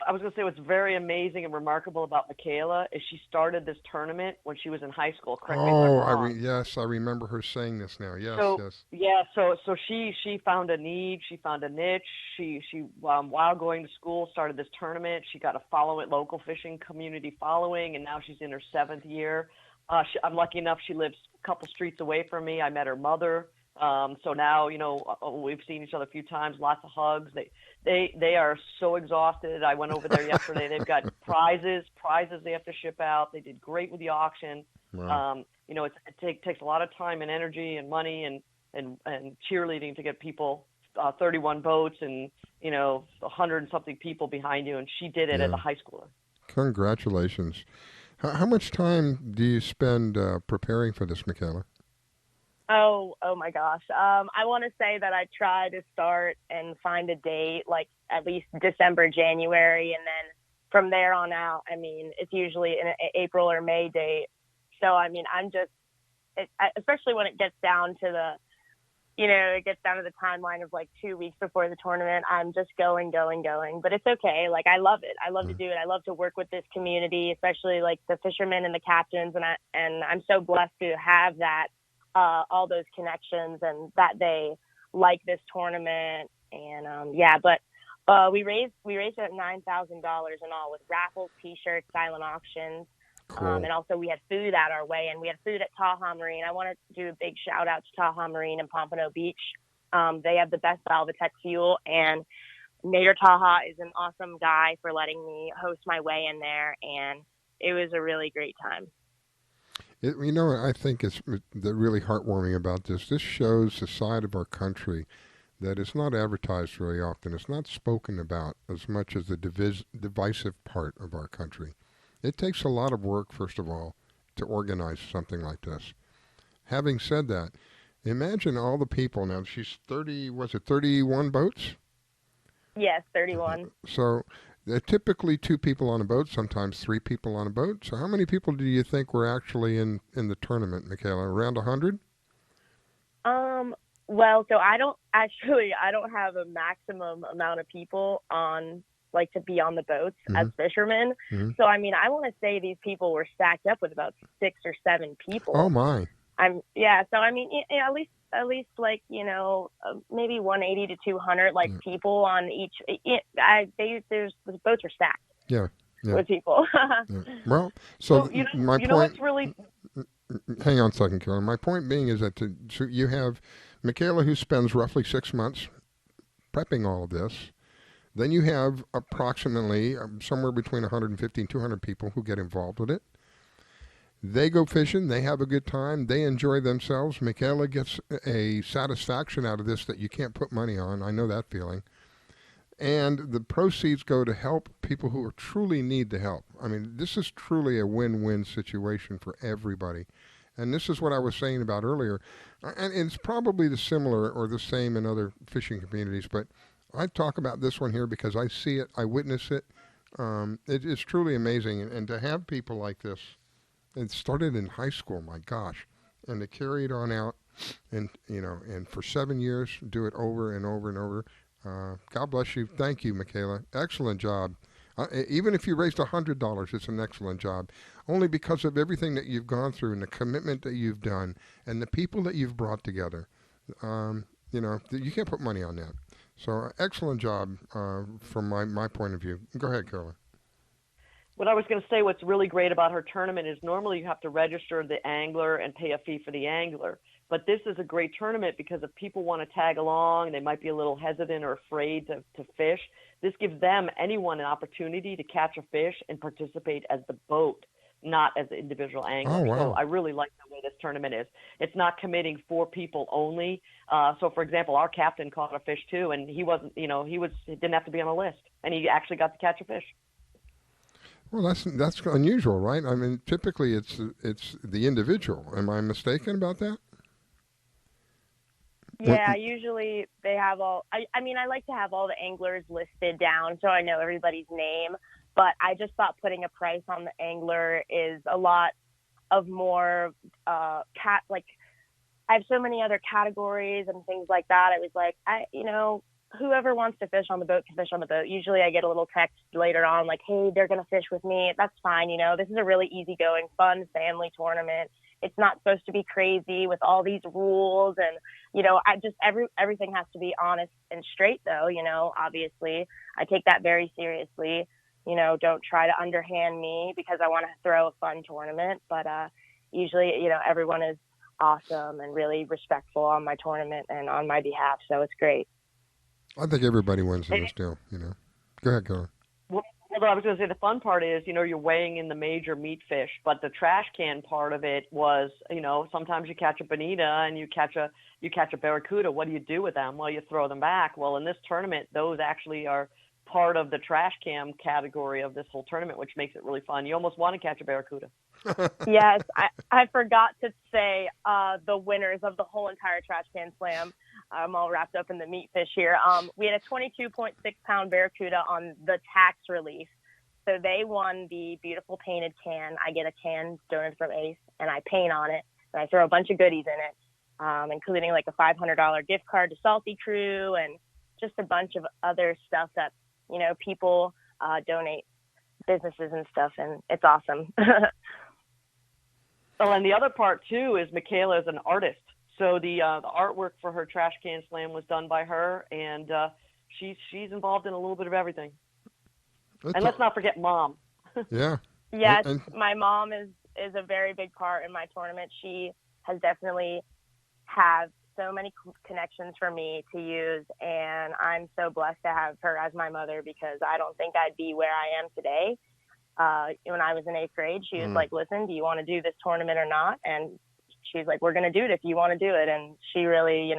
I was going to say what's very amazing and remarkable about Mikaela is she started this tournament when she was in high school. Correct me if I'm wrong. Yes, I remember her saying this now. Yes, yes. Yeah, so she found a need, she found a niche. She while going to school started this tournament. She got a local fishing community following, and now she's in her 7th year. I'm lucky enough she lives a couple streets away from me. I met her mother. So now, you know, we've seen each other a few times, lots of hugs. They are so exhausted. I went over there yesterday. They've got prizes they have to ship out. They did great with the auction. Wow. You know, it takes a lot of time and energy and money and cheerleading to get people, 31 boats and, you know, 100 and something people behind you. And she did it as a high schooler. Congratulations. How much time do you spend preparing for this, Mikaela? Oh my gosh. I want to say that I try to start and find a date, like at least December, January, and then from there on out, I mean, it's usually an April or May date. So, I mean, especially when it gets down to the timeline of like 2 weeks before the tournament, I'm just going. But it's okay. Like, I love it. I love to do it. I love to work with this community, especially like the fishermen and the captains. And I'm so blessed to have that, all those connections, and that they like this tournament. And we raised at $9,000 in all, with raffles, T-shirts, silent auctions. Cool. And also we had food at our weigh-in. We had food at Taha Marine. I want to do a big shout out to Taha Marine and Pompano Beach. They have the best Valvatech fuel, and Mayor Taha is an awesome guy for letting me host my weigh-in there, and it was a really great time. You know, I think it's really heartwarming about this. This shows the side of our country that is not advertised very often. It's not spoken about as much as the divisive part of our country. It takes a lot of work, first of all, to organize something like this. Having said that, imagine all the people. Now, she's 31 boats? Yes, 31. So typically 2 people on a boat, sometimes 3 people on a boat. So how many people do you think were actually in the tournament, Mikaela? Around 100? Well, so I don't have a maximum amount of people on, like, to be on the boats as fishermen. Mm-hmm. So, I mean, I want to say these people were stacked up with about 6 or 7 people. Oh, my. So, I mean, at least like, you know, maybe 180 to 200, like, people on each. The boats were stacked. Yeah. With people. Yeah. Well, so my point. You know what's really. Hang on a second, Carolyn. My point being is that so you have Mikaela, who spends roughly 6 months prepping all of this. Then you have approximately somewhere between 150 and 200 people who get involved with it. They go fishing. They have a good time. They enjoy themselves. Mikaela gets a satisfaction out of this that you can't put money on. I know that feeling. And the proceeds go to help people who truly need the help. I mean, this is truly a win-win situation for everybody. And this is what I was saying about earlier. And it's probably the similar or the same in other fishing communities, but I talk about this one here because I see it, I witness it. It is truly amazing. And to have people like this, it started in high school, my gosh, and to carry it on out and, and for 7 years, do it over and over and over. God bless you. Thank you, Mikaela. Excellent job. Even if you raised $100, it's an excellent job. Only because of everything that you've gone through and the commitment that you've done and the people that you've brought together. You can't put money on that. So excellent job from my point of view. Go ahead, Carolyn. What I was going to say, what's really great about her tournament is normally you have to register the angler and pay a fee for the angler. But this is a great tournament because if people want to tag along, they might be a little hesitant or afraid to fish. This gives anyone an opportunity to catch a fish and participate as the boat, not as the individual angler. Oh, wow. So I really like the way this tournament is. It's not committing 4 people only. So, for example, our captain caught a fish too, and he wasn't, he didn't have to be on a list, and he actually got to catch a fish. Well, that's unusual, right? I mean, typically it's the individual. Am I mistaken about that? Yeah, usually they have all. I mean, I like to have all the anglers listed down so I know everybody's name. But I just thought putting a price on the angler is a lot of more I have so many other categories and things like that. I was like, whoever wants to fish on the boat can fish on the boat. Usually I get a little text later on like, hey, they're going to fish with me. That's fine. This is a really easygoing, fun family tournament. It's not supposed to be crazy with all these rules. And, everything has to be honest and straight though. Obviously I take that very seriously. Don't try to underhand me because I want to throw a fun tournament. But usually, everyone is awesome and really respectful on my tournament and on my behalf. So it's great. I think everybody wins in this deal, Go ahead, Carolyn. Well, I was going to say the fun part is, you're weighing in the major meat fish, but the trash can part of it was, sometimes you catch a bonita and you catch a barracuda. What do you do with them? Well, you throw them back. Well, in this tournament, those actually are part of the trash can category of this whole tournament, which makes it really fun. You almost want to catch a barracuda. Yes, I forgot to say the winners of the whole entire trash can slam. I'm all wrapped up in the meat fish here. We had a 22.6-pound barracuda on the tax relief. So they won the beautiful painted can. I get a can donated from Ace, and I paint on it, and I throw a bunch of goodies in it, including like a $500 gift card to Salty Crew and just a bunch of other stuff that, people donate, businesses and stuff, and it's awesome. Well, and the other part, too, is Mikaela is an artist. So the artwork for her trash can slam was done by her, and she's involved in a little bit of everything. And let's not forget Mom. Yeah. Yes, my mom is a very big part in my tournament. She has definitely had so many connections for me to use, and I'm so blessed to have her as my mother because I don't think I'd be where I am today. When I was in 8th grade, she was like, listen, do you want to do this tournament or not? And she's like, we're going to do it if you want to do it. And she really,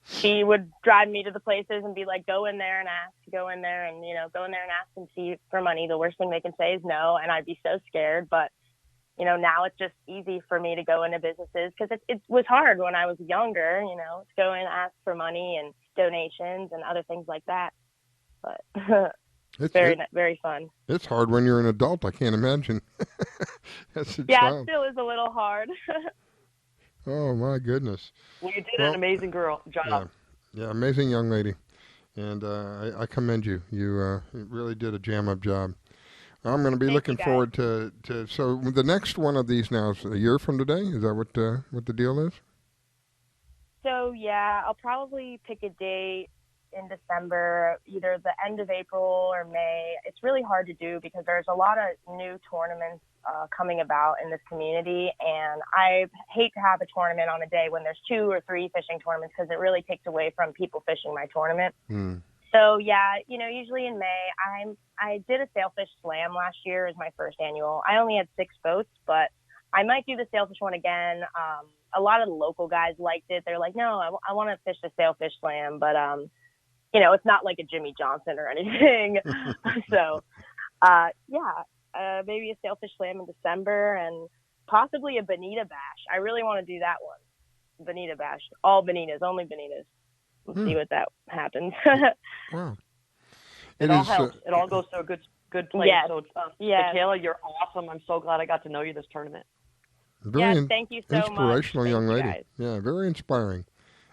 she would drive me to the places and be like, go in there and ask, go in there and ask and see for money. The worst thing they can say is no. And I'd be so scared. But, now it's just easy for me to go into businesses because it was hard when I was younger, to go and ask for money and donations and other things like that. But it's very fun. It's hard when you're an adult. I can't imagine. As a yeah, child. it still is a little hard. Oh, my goodness. Well, you did an amazing job. Yeah, amazing young lady. And I commend you. You really did a jam-up job. I'm going to be looking forward to. So the next one of these now is a year from today? Is that what the deal is? So, yeah, I'll probably pick a date in December, either the end of April or May. It's really hard to do because there's a lot of new tournaments coming about in this community, and I hate to have a tournament on a day when there's 2 or 3 fishing tournaments because it really takes away from people fishing my tournament. So yeah, usually in May, I did a sailfish slam last year as my first annual. I only had 6 boats, but I might do the sailfish one again. A lot of the local guys liked it. They're like, no, I want to fish the sailfish slam, but it's not like a Jimmy Johnson or anything. So maybe a sailfish slam in December and possibly a bonita bash. I really want to do that one. Bonita bash, all bonitas, only bonitas. We'll see what that happens. Wow. It all helps. It all goes to a good place. Yes. So, yes. Mikaela, you're awesome. I'm so glad I got to know you this tournament. Very thank you so much. Inspirational young lady. Guys. Yeah, very inspiring.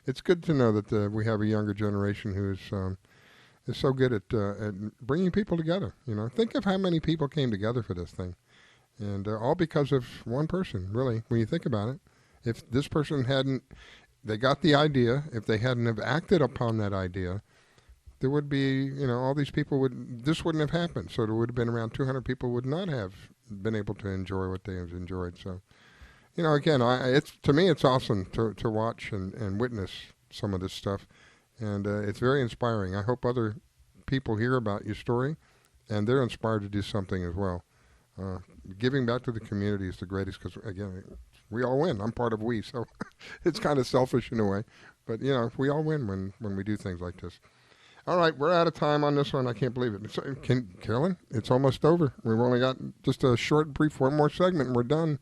It's good to know that we have a younger generation who is so good at bringing people together. Think of how many people came together for this thing, and all because of one person. Really, when you think about it, if this person they got the idea. If they hadn't have acted upon that idea, there would be, all these people this wouldn't have happened. So there would have been around 200 people would not have been able to enjoy what they have enjoyed. So, again, to me, it's awesome to watch and witness some of this stuff. And it's very inspiring. I hope other people hear about your story and they're inspired to do something as well. Giving back to the community is the greatest because, again, we all win. I'm part of we, so it's kind of selfish in a way. But, we all win when we do things like this. All right, we're out of time on this one. I can't believe it. Carolyn, it's almost over. We've only got just a short, brief one more segment, and we're done.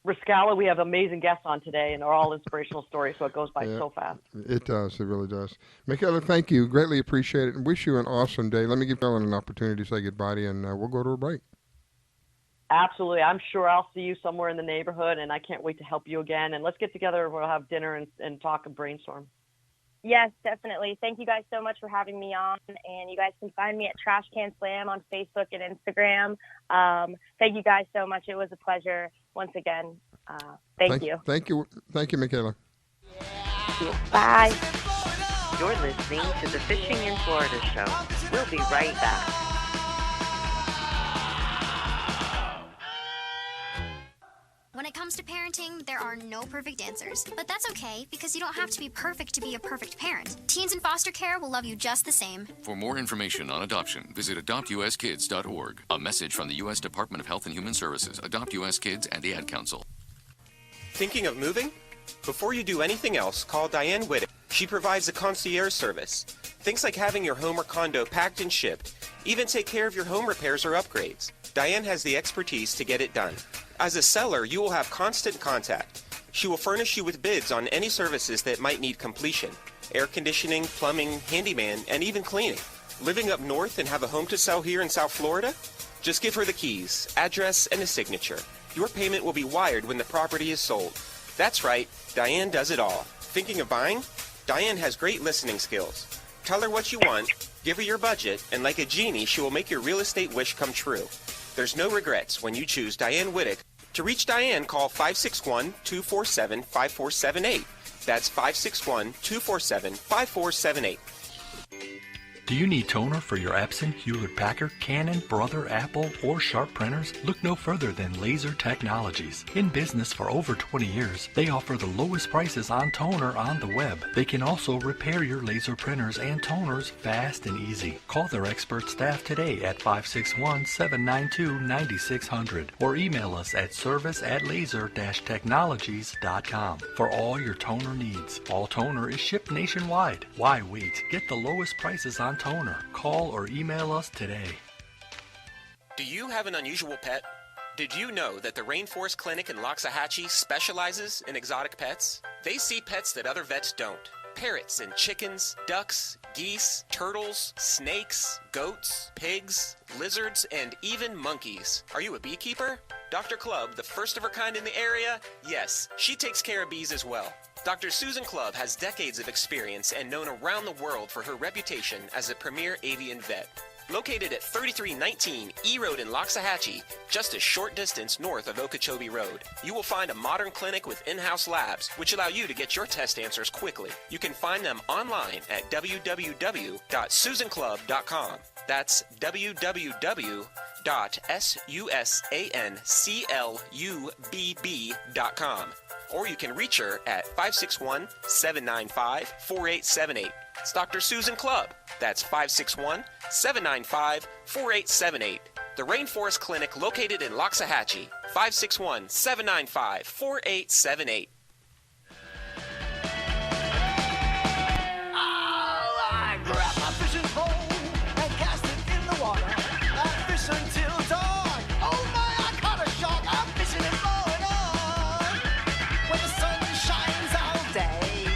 Riscala, we have amazing guests on today, and they're all inspirational stories, so it goes by so fast. It does. It really does. Mikaela, thank you. Greatly appreciate it, and wish you an awesome day. Let me give Carolyn an opportunity to say goodbye to you, and we'll go to a break. Absolutely. I'm sure I'll see you somewhere in the neighborhood, and I can't wait to help you again. And let's get together. We'll have dinner and talk and brainstorm. Yes, definitely. Thank you guys so much for having me on. And you guys can find me at Trash Can Slam on Facebook and Instagram. Thank you guys so much. It was a pleasure once again. Thank you. Thank you. Thank you, Mikaela. Bye. You're listening to the Fishing in Florida show. We'll be right back. When it comes to parenting, there are no perfect answers. But that's okay, because you don't have to be perfect to be a perfect parent. Teens in foster care will love you just the same. For more information on adoption, visit adoptuskids.org. A message from the U.S. Department of Health and Human Services, Adopt U.S. Kids, and the Ad Council. Thinking of moving? Before you do anything else, call Diane Whittick. She provides a concierge service. Things like having your home or condo packed and shipped. Even take care of your home repairs or upgrades. Diane has the expertise to get it done. As a seller, you will have constant contact. She will furnish you with bids on any services that might need completion. Air conditioning, plumbing, handyman, and even cleaning. Living up north and have a home to sell here in South Florida? Just give her the keys, address, and a signature. Your payment will be wired when the property is sold. That's right, Diane does it all. Thinking of buying? Diane has great listening skills. Tell her what you want, give her your budget, and like a genie, she will make your real estate wish come true. There's no regrets when you choose Diane Whittick. To reach Diane, call 561-247-5478. That's 561-247-5478. Do you need toner for your Epson, Hewlett-Packard, Canon, Brother, Apple, or Sharp printers? Look no further than Laser Technologies. In business for over 20 years, they offer the lowest prices on toner on the web. They can also repair your laser printers and toners fast and easy. Call their expert staff today at 561-792-9600 or email us at service@laser-technologies.com for all your toner needs. All toner is shipped nationwide. Why wait? Get the lowest prices on toner. Call or email us today. Do you have an unusual pet? Did you know that the Rainforest Clinic in Loxahatchee specializes in exotic pets? They see pets that other vets don't. Parrots and chickens, ducks, geese, turtles, snakes, goats, pigs, lizards, and even monkeys. Are you a beekeeper? Dr. Clubb, the first of her kind in the area? Yes, she takes care of bees as well. Dr. Susan Clubb has decades of experience and known around the world for her reputation as a premier avian vet. Located at 3319 E Road in Loxahatchee, just a short distance north of Okeechobee Road, you will find a modern clinic with in-house labs, which allow you to get your test answers quickly. You can find them online at www.susanclub.com. That's www.susanclubb.com. Or you can reach her at 561-795-4878. It's Dr. Susan Clubb. That's 561-795-4878. The Rainforest Clinic located in Loxahatchee. 561-795-4878. I grab my fishing pole and cast it in the water. I fish until dawn. Oh my, I caught a shark. I'm fishing and blowing on when the sun shines all day.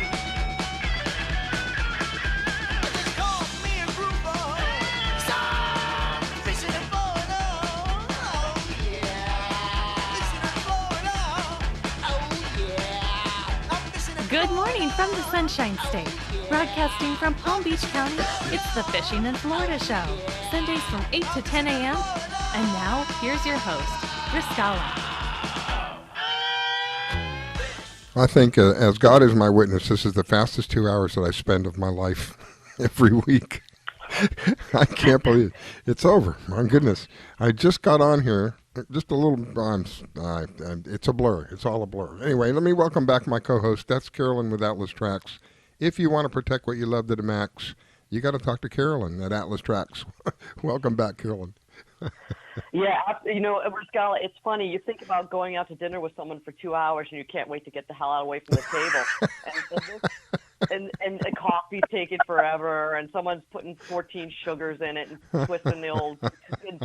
They call me a grouper. So I'm fishing and blowing on. Oh yeah, fishing and blowing on. Oh yeah, I'm fishing and Good morning from the Sunshine State. Broadcasting from Palm Beach County, it's the Fishing in Florida show. Sundays from 8 to 10 a.m. And now, here's your host, Mikaela. I think, as God is my witness, this is the fastest 2 hours that I spend of my life every week. I can't believe it. It's over. My goodness. I just got on here. Just a little, it's a blur. It's all a blur. Anyway, let me welcome back my co-host. That's Carolyn with Atlas Trax. If you want to protect what you love to the max, you got to talk to Carolyn at Atlas Trax. Welcome back, Carolyn. Yeah, you know, Mikaela, it's funny. You think about going out to dinner with someone for 2 hours and you can't wait to get the hell out away from the table. and the coffee's taking forever, and someone's putting 14 sugars in it and twisting the old and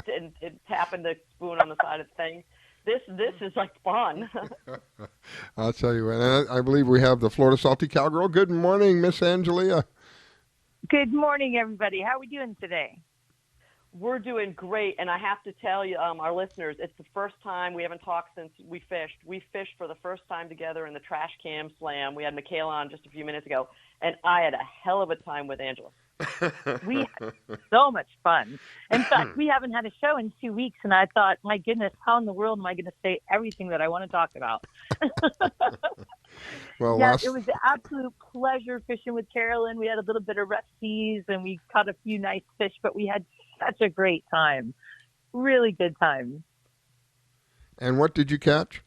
tapping the spoon on the side of the thing. This is like fun. I'll tell you what, and I believe we have the Florida Salty Cowgirl. Good morning, Miss Angelia. Good morning, everybody. How are we doing today? We're doing great, and I have to tell you, our listeners, it's the first time we haven't talked since we fished. We fished for the first time together in the Trash Cam Slam. We had Mikaela on just a few minutes ago, and I had a hell of a time with Angela. We had so much fun. In fact, we haven't had a show in 2 weeks, and I thought, my goodness, how in the world am I going to say everything that I want to talk about? Well, yes, it was an absolute pleasure fishing with Carolyn. We had a little bit of rough seas, and we caught a few nice fish, but we had such a great time. Really good time. And what did you catch?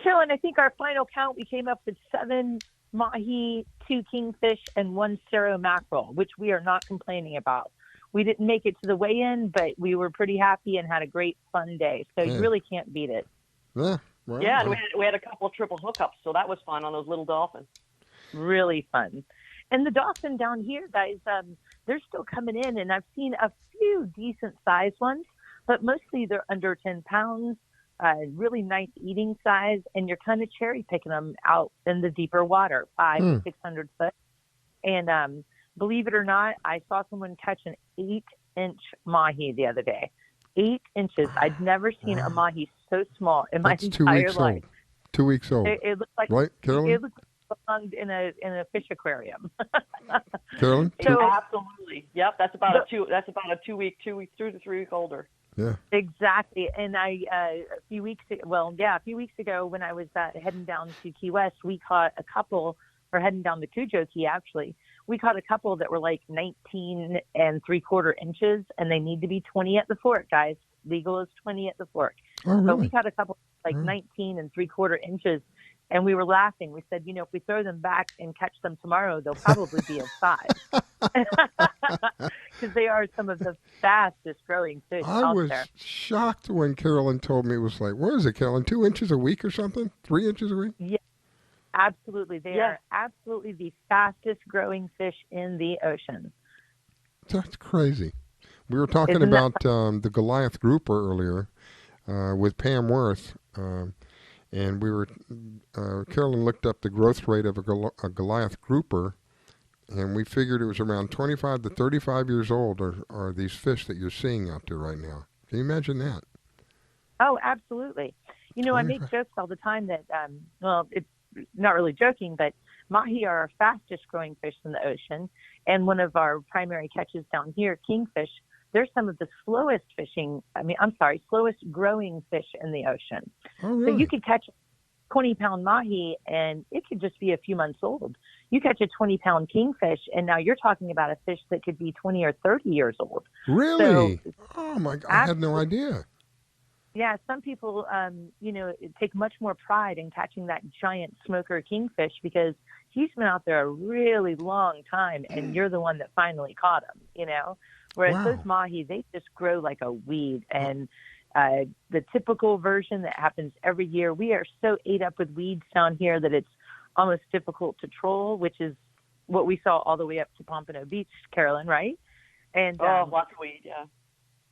Carolyn, I think our final count, we came up with 7 mahi, 2 kingfish, and 1 cerro mackerel, which we are not complaining about. We didn't make it to the weigh-in, but we were pretty happy and had a great fun day. So you really can't beat it. Yeah. Well, yeah, and we had a couple of triple hookups, so that was fun on those little dolphins. Really fun. And the dolphin down here, guys, they're still coming in, and I've seen a few decent-sized ones, but mostly they're under 10 pounds, really nice eating size, and you're kind of cherry-picking them out in the deeper water, 500 to 600 foot. And believe it or not, I saw someone catch an 8-inch mahi the other day. 8 inches. I'd never seen a mahi so small in my entire life. 2 weeks old. It looked like, right, Carolyn? It looked like it belonged in a fish aquarium. Carolyn? So, absolutely. Yep, that's about a 2 week, 2 to 3 week older. Yeah. Exactly. And a few weeks ago when I was heading down to Key West, we caught a couple, or heading down to Cujo Key actually, we caught a couple that were like 19 3/4 inches, and they need to be 20 at the fork, guys. Legal is 20 at the fork. Oh, really? But we caught a couple like 19 3/4 inches, and we were laughing. We said, if we throw them back and catch them tomorrow, they'll probably be of size. Because they are some of the fastest growing fish out there. I was shocked when Carolyn told me it was like, what is it, Carolyn, 2 inches a week or something? 3 inches a week? Yeah, absolutely. They are absolutely the fastest growing fish in the ocean. That's crazy. We were talking about the Goliath grouper earlier with Pam Wirth, and we were Carolyn looked up the growth rate of a Goliath grouper, and we figured it was around 25 to 35 years old are these fish that you're seeing out there right now. Can you imagine that? Oh, absolutely. I make jokes all the time that, it's not really joking, but mahi are our fastest growing fish in the ocean. And one of our primary catches down here, kingfish, they're some of the slowest growing fish in the ocean. Oh, really? So you could catch 20-pound mahi, and it could just be a few months old. You catch a 20-pound kingfish, and now you're talking about a fish that could be 20 or 30 years old. Really? So, oh, my God. I had no idea. Yeah, some people, take much more pride in catching that giant smoker kingfish because he's been out there a really long time, and you're the one that finally caught him, Whereas those mahi, they just grow like a weed. And the typical version that happens every year, we are so ate up with weeds down here that it's almost difficult to troll, which is what we saw all the way up to Pompano Beach, Carolyn, right? And lots of weed, yeah.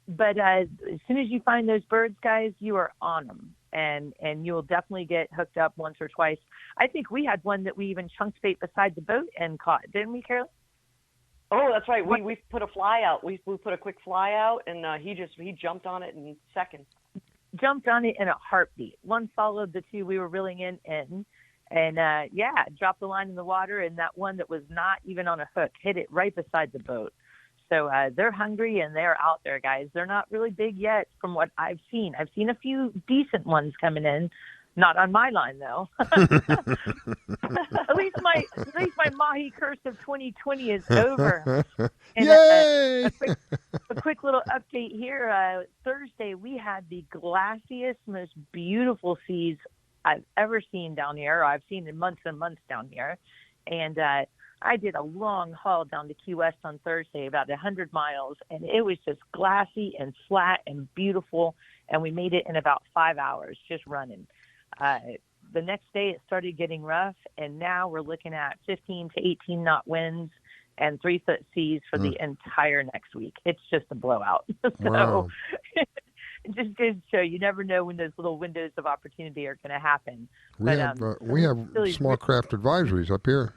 But as soon as you find those birds, guys, you are on them, and you will definitely get hooked up once or twice. I think we had one that we even chunked bait beside the boat and caught, didn't we, Carolyn? Oh, that's right. We put a fly out. We put a quick fly out, and he jumped on it in seconds. Jumped on it in a heartbeat. One followed the two we were reeling in, and dropped the line in the water, and that one that was not even on a hook hit it right beside the boat. So they're hungry and they're out there, guys. They're not really big yet from what I've seen. I've seen a few decent ones coming in, not on my line though. at least my mahi curse of 2020 is over. And Yay! A quick little update here. Thursday we had the glassiest, most beautiful seas I've ever seen down here, or I've seen in months and months down here, and I did a long haul down to Key West on Thursday, about 100 miles, and it was just glassy and flat and beautiful, and we made it in about 5 hours just running. The next day it started getting rough, and now we're looking at 15 to 18 knot winds and 3-foot seas for the entire next week. It's just a blowout. Wow. It just goes to show you never know when those little windows of opportunity are going to happen. We have really, small craft advisories up here.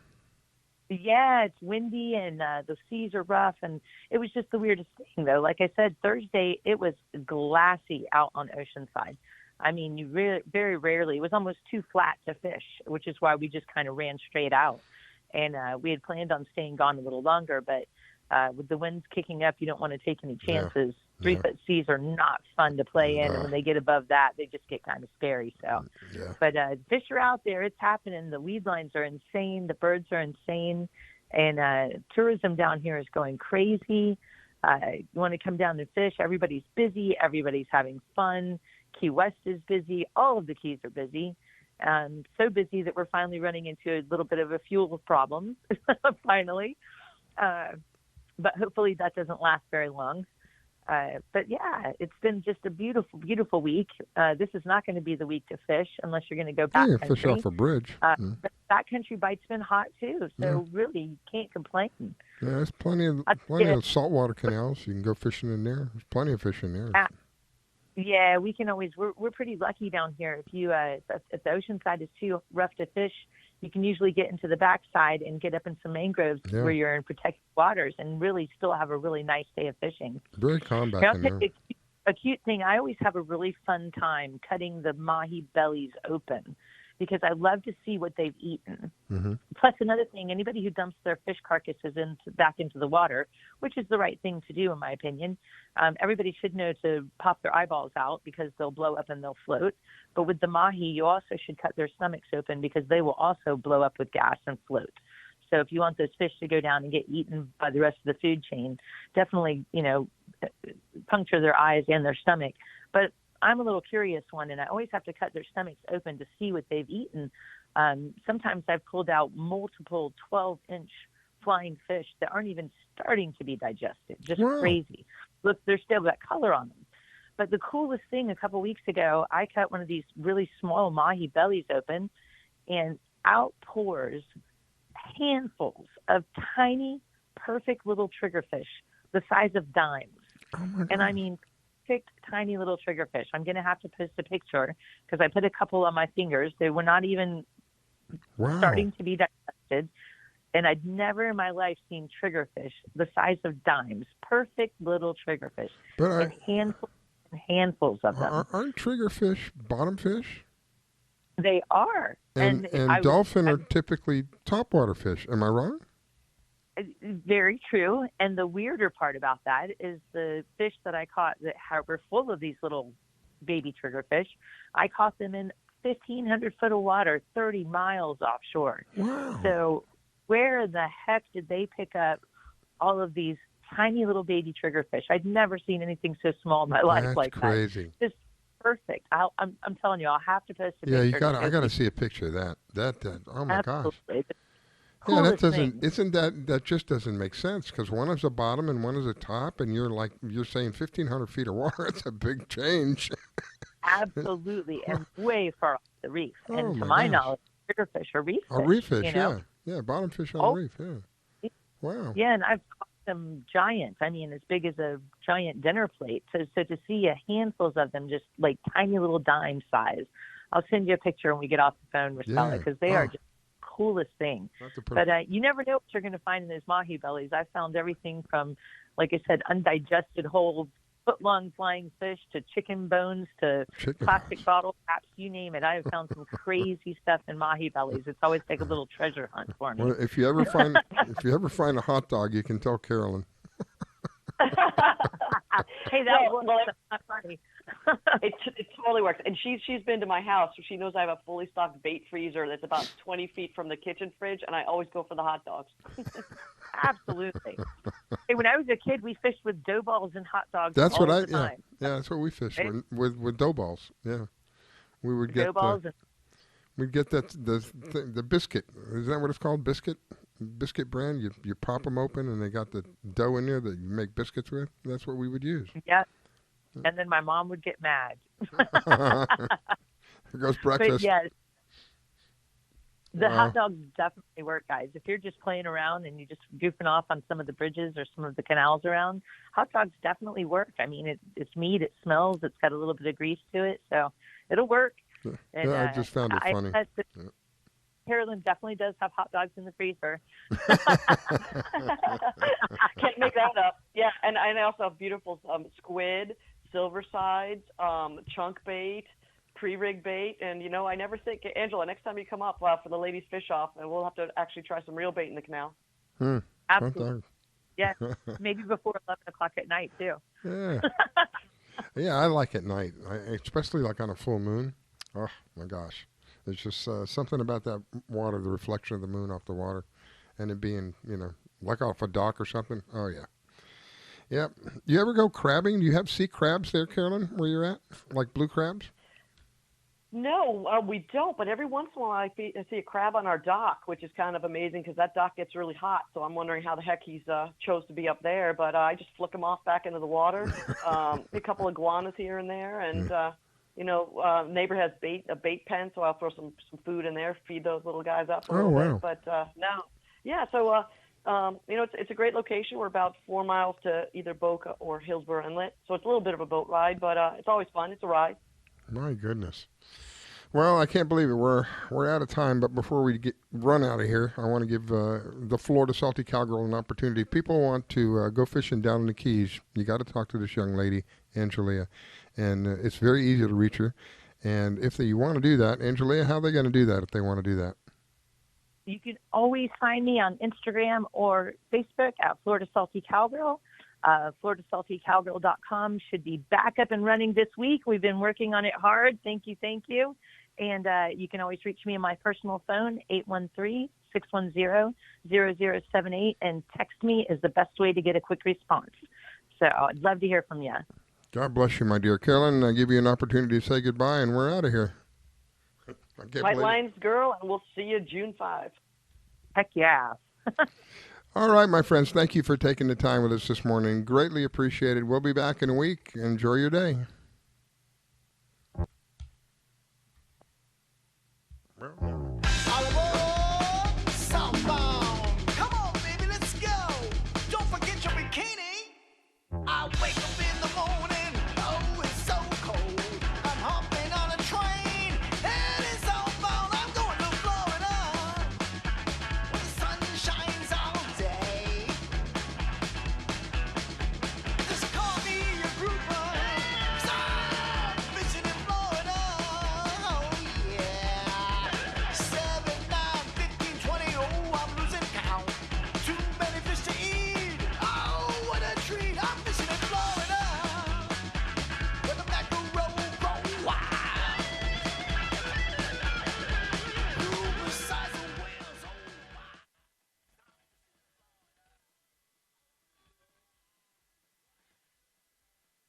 Yeah, it's windy and the seas are rough, and it was just the weirdest thing, though. Like I said, Thursday it was glassy out on Oceanside. I mean, you very rarely. It was almost too flat to fish, which is why we just kind of ran straight out. And we had planned on staying gone a little longer, but with the winds kicking up, you don't want to take any chances. 3-foot seas are not fun to play in, and when they get above that, they just get kind of scary. So, but fish are out there; it's happening. The weed lines are insane. The birds are insane, and tourism down here is going crazy. You want to come down and fish? Everybody's busy. Everybody's having fun. Key West is busy. All of the keys are busy. So busy that we're finally running into a little bit of a fuel problem. Finally. But hopefully that doesn't last very long. But yeah, it's been just a beautiful, beautiful week. This is not going to be the week to fish unless you're going to go backcountry. Yeah, fish off a bridge. But backcountry bite's been hot too, so really you can't complain. Yeah, there's plenty of saltwater canals. You can go fishing in there. There's plenty of fish in there. Yeah, we can always. We're pretty lucky down here. If you if the ocean side is too rough to fish, you can usually get into the backside and get up in some mangroves where you're in protected waters and really still have a really nice day of fishing. Very calm back in there. A cute thing, I always have a really fun time cutting the mahi bellies open because I love to see what they've eaten. Mm-hmm. Plus, another thing, anybody who dumps their fish carcasses back into the water, which is the right thing to do in my opinion, everybody should know to pop their eyeballs out because they'll blow up and they'll float. But with the mahi, you also should cut their stomachs open because they will also blow up with gas and float. So if you want those fish to go down and get eaten by the rest of the food chain, definitely, puncture their eyes and their stomach. But I'm a little curious one, and I always have to cut their stomachs open to see what they've eaten. Sometimes I've pulled out multiple 12-inch flying fish that aren't even starting to be digested. Just crazy. Look, they're still got color on them. But the coolest thing, a couple weeks ago, I cut one of these really small mahi bellies open, and out pours handfuls of tiny, perfect little triggerfish the size of dimes. Oh my God. And I mean, perfect, tiny little triggerfish. I'm going to have to post a picture because I put a couple on my fingers. They were not even starting to be digested. And I'd never in my life seen triggerfish the size of dimes. Perfect little triggerfish. But and handfuls of them. Aren't triggerfish bottom fish? They are. And dolphin are typically topwater fish. Am I wrong? Very true. And the weirder part about that is the fish that I caught that were full of these little baby triggerfish, I caught them in 1,500 foot of water, 30 miles offshore. Wow. So where the heck did they pick up all of these tiny little baby triggerfish? I'd never seen anything so small in my life like crazy. that. perfect. I'm telling you, I'll have to post a Yeah, picture. I got to see a picture of that. That. Oh my gosh. Absolutely. Yeah, that Coolest doesn't. thing. Isn't that just doesn't make sense? Because one is a bottom and one is a top, and you're saying 1,500 feet of water. It's a big change. Absolutely, and way far off the reef. Oh, And to my my gosh. knowledge, bigger fish are reef fish. A reef fish, you know? yeah, bottom fish on Oh. the reef, yeah. Wow. Yeah, and I've caught them giant. I mean, as big as a giant dinner plate. So to see handfuls of them, just like tiny little dime size. I'll send you a picture when we get off the phone, Marcella, Yeah. because they are just the coolest thing. That's a put- But you never know what you're going to find in those mahi bellies. I found everything from, like I said, undigested whole foot-long flying fish to chicken bones to plastic bottle caps, you name it. I have found some crazy stuff in mahi bellies. It's always like a little treasure hunt for me. Well, if you ever find a hot dog, you can tell Carolyn. Hey, that Well, was not funny. it totally works. And she's been to my house, so she knows I have a fully stocked bait freezer that's about 20 feet from the kitchen fridge, and I always go for the hot dogs. Absolutely. Hey, when I was a kid, we fished with dough balls and hot dogs. That's all what the time. yeah, that's what we fished Right? with dough balls. Yeah, we would get Dough balls we'd get the biscuit. Is that what it's called? Biscuit brand. You pop them open and they got the dough in there that you make biscuits with. That's what we would use. Yeah. And then my mom would get mad. Here goes breakfast. But yes, the Wow. hot dogs definitely work, guys. If you're just playing around and you're just goofing off on some of the bridges or some of the canals around, hot dogs definitely work. I mean, it's meat, it smells, it's got a little bit of grease to it, so it'll work. And, I just found it funny. Carolyn definitely does have hot dogs in the freezer. Can't make that up. Yeah, and I also have beautiful squid, silver sides, chunk bait, pre-rig bait, and I never think, Angela, next time you come up for the ladies fish off, and we'll have to actually try some real bait in the canal. Absolutely. Yeah, maybe before 11 o'clock at night too. Yeah. Yeah, I like at night, especially like on a full moon. Oh my gosh, there's just something about that water, the reflection of the moon off the water, and it being like off a dock or something. Oh yeah. Yeah. You ever go crabbing? Do you have sea crabs there, Carolyn, where you're at? Like blue crabs? No, we don't, but every once in a while I see a crab on our dock, which is kind of amazing because that dock gets really hot, so I'm wondering how the heck he's chose to be up there, but I just flick him off back into the water, a couple iguanas here and there, and, neighbor has a bait pen, so I'll throw some food in there, feed those little guys up a little bit, but no. Yeah, so, it's a great location. We're about 4 miles to either Boca or Hillsborough Inlet, so it's a little bit of a boat ride, but it's always fun. It's a ride. My goodness. Well, I can't believe it. We're out of time, but before we run out of here, I want to give the Florida Salty Cowgirl an opportunity. People want to go fishing down in the Keys. You got to talk to this young lady, Angelia, and it's very easy to reach her. And if you want to do that, Angelia, how are they going to do that if they want to do that? You can always find me on Instagram or Facebook at Florida Salty Cowgirl. FloridaSaltyCowgirl.com should be back up and running this week. We've been working on it hard. Thank you. And you can always reach me on my personal phone, 813-610-0078, and text me is the best way to get a quick response. So I'd love to hear from you. God bless you, my dear Carolyn. I give you an opportunity to say goodbye, and we're out of here. White Lines Girl, and we'll see you June 5. Heck yeah. All right, my friends, thank you for taking the time with us this morning. Greatly appreciated. We'll be back in a week. Enjoy your day.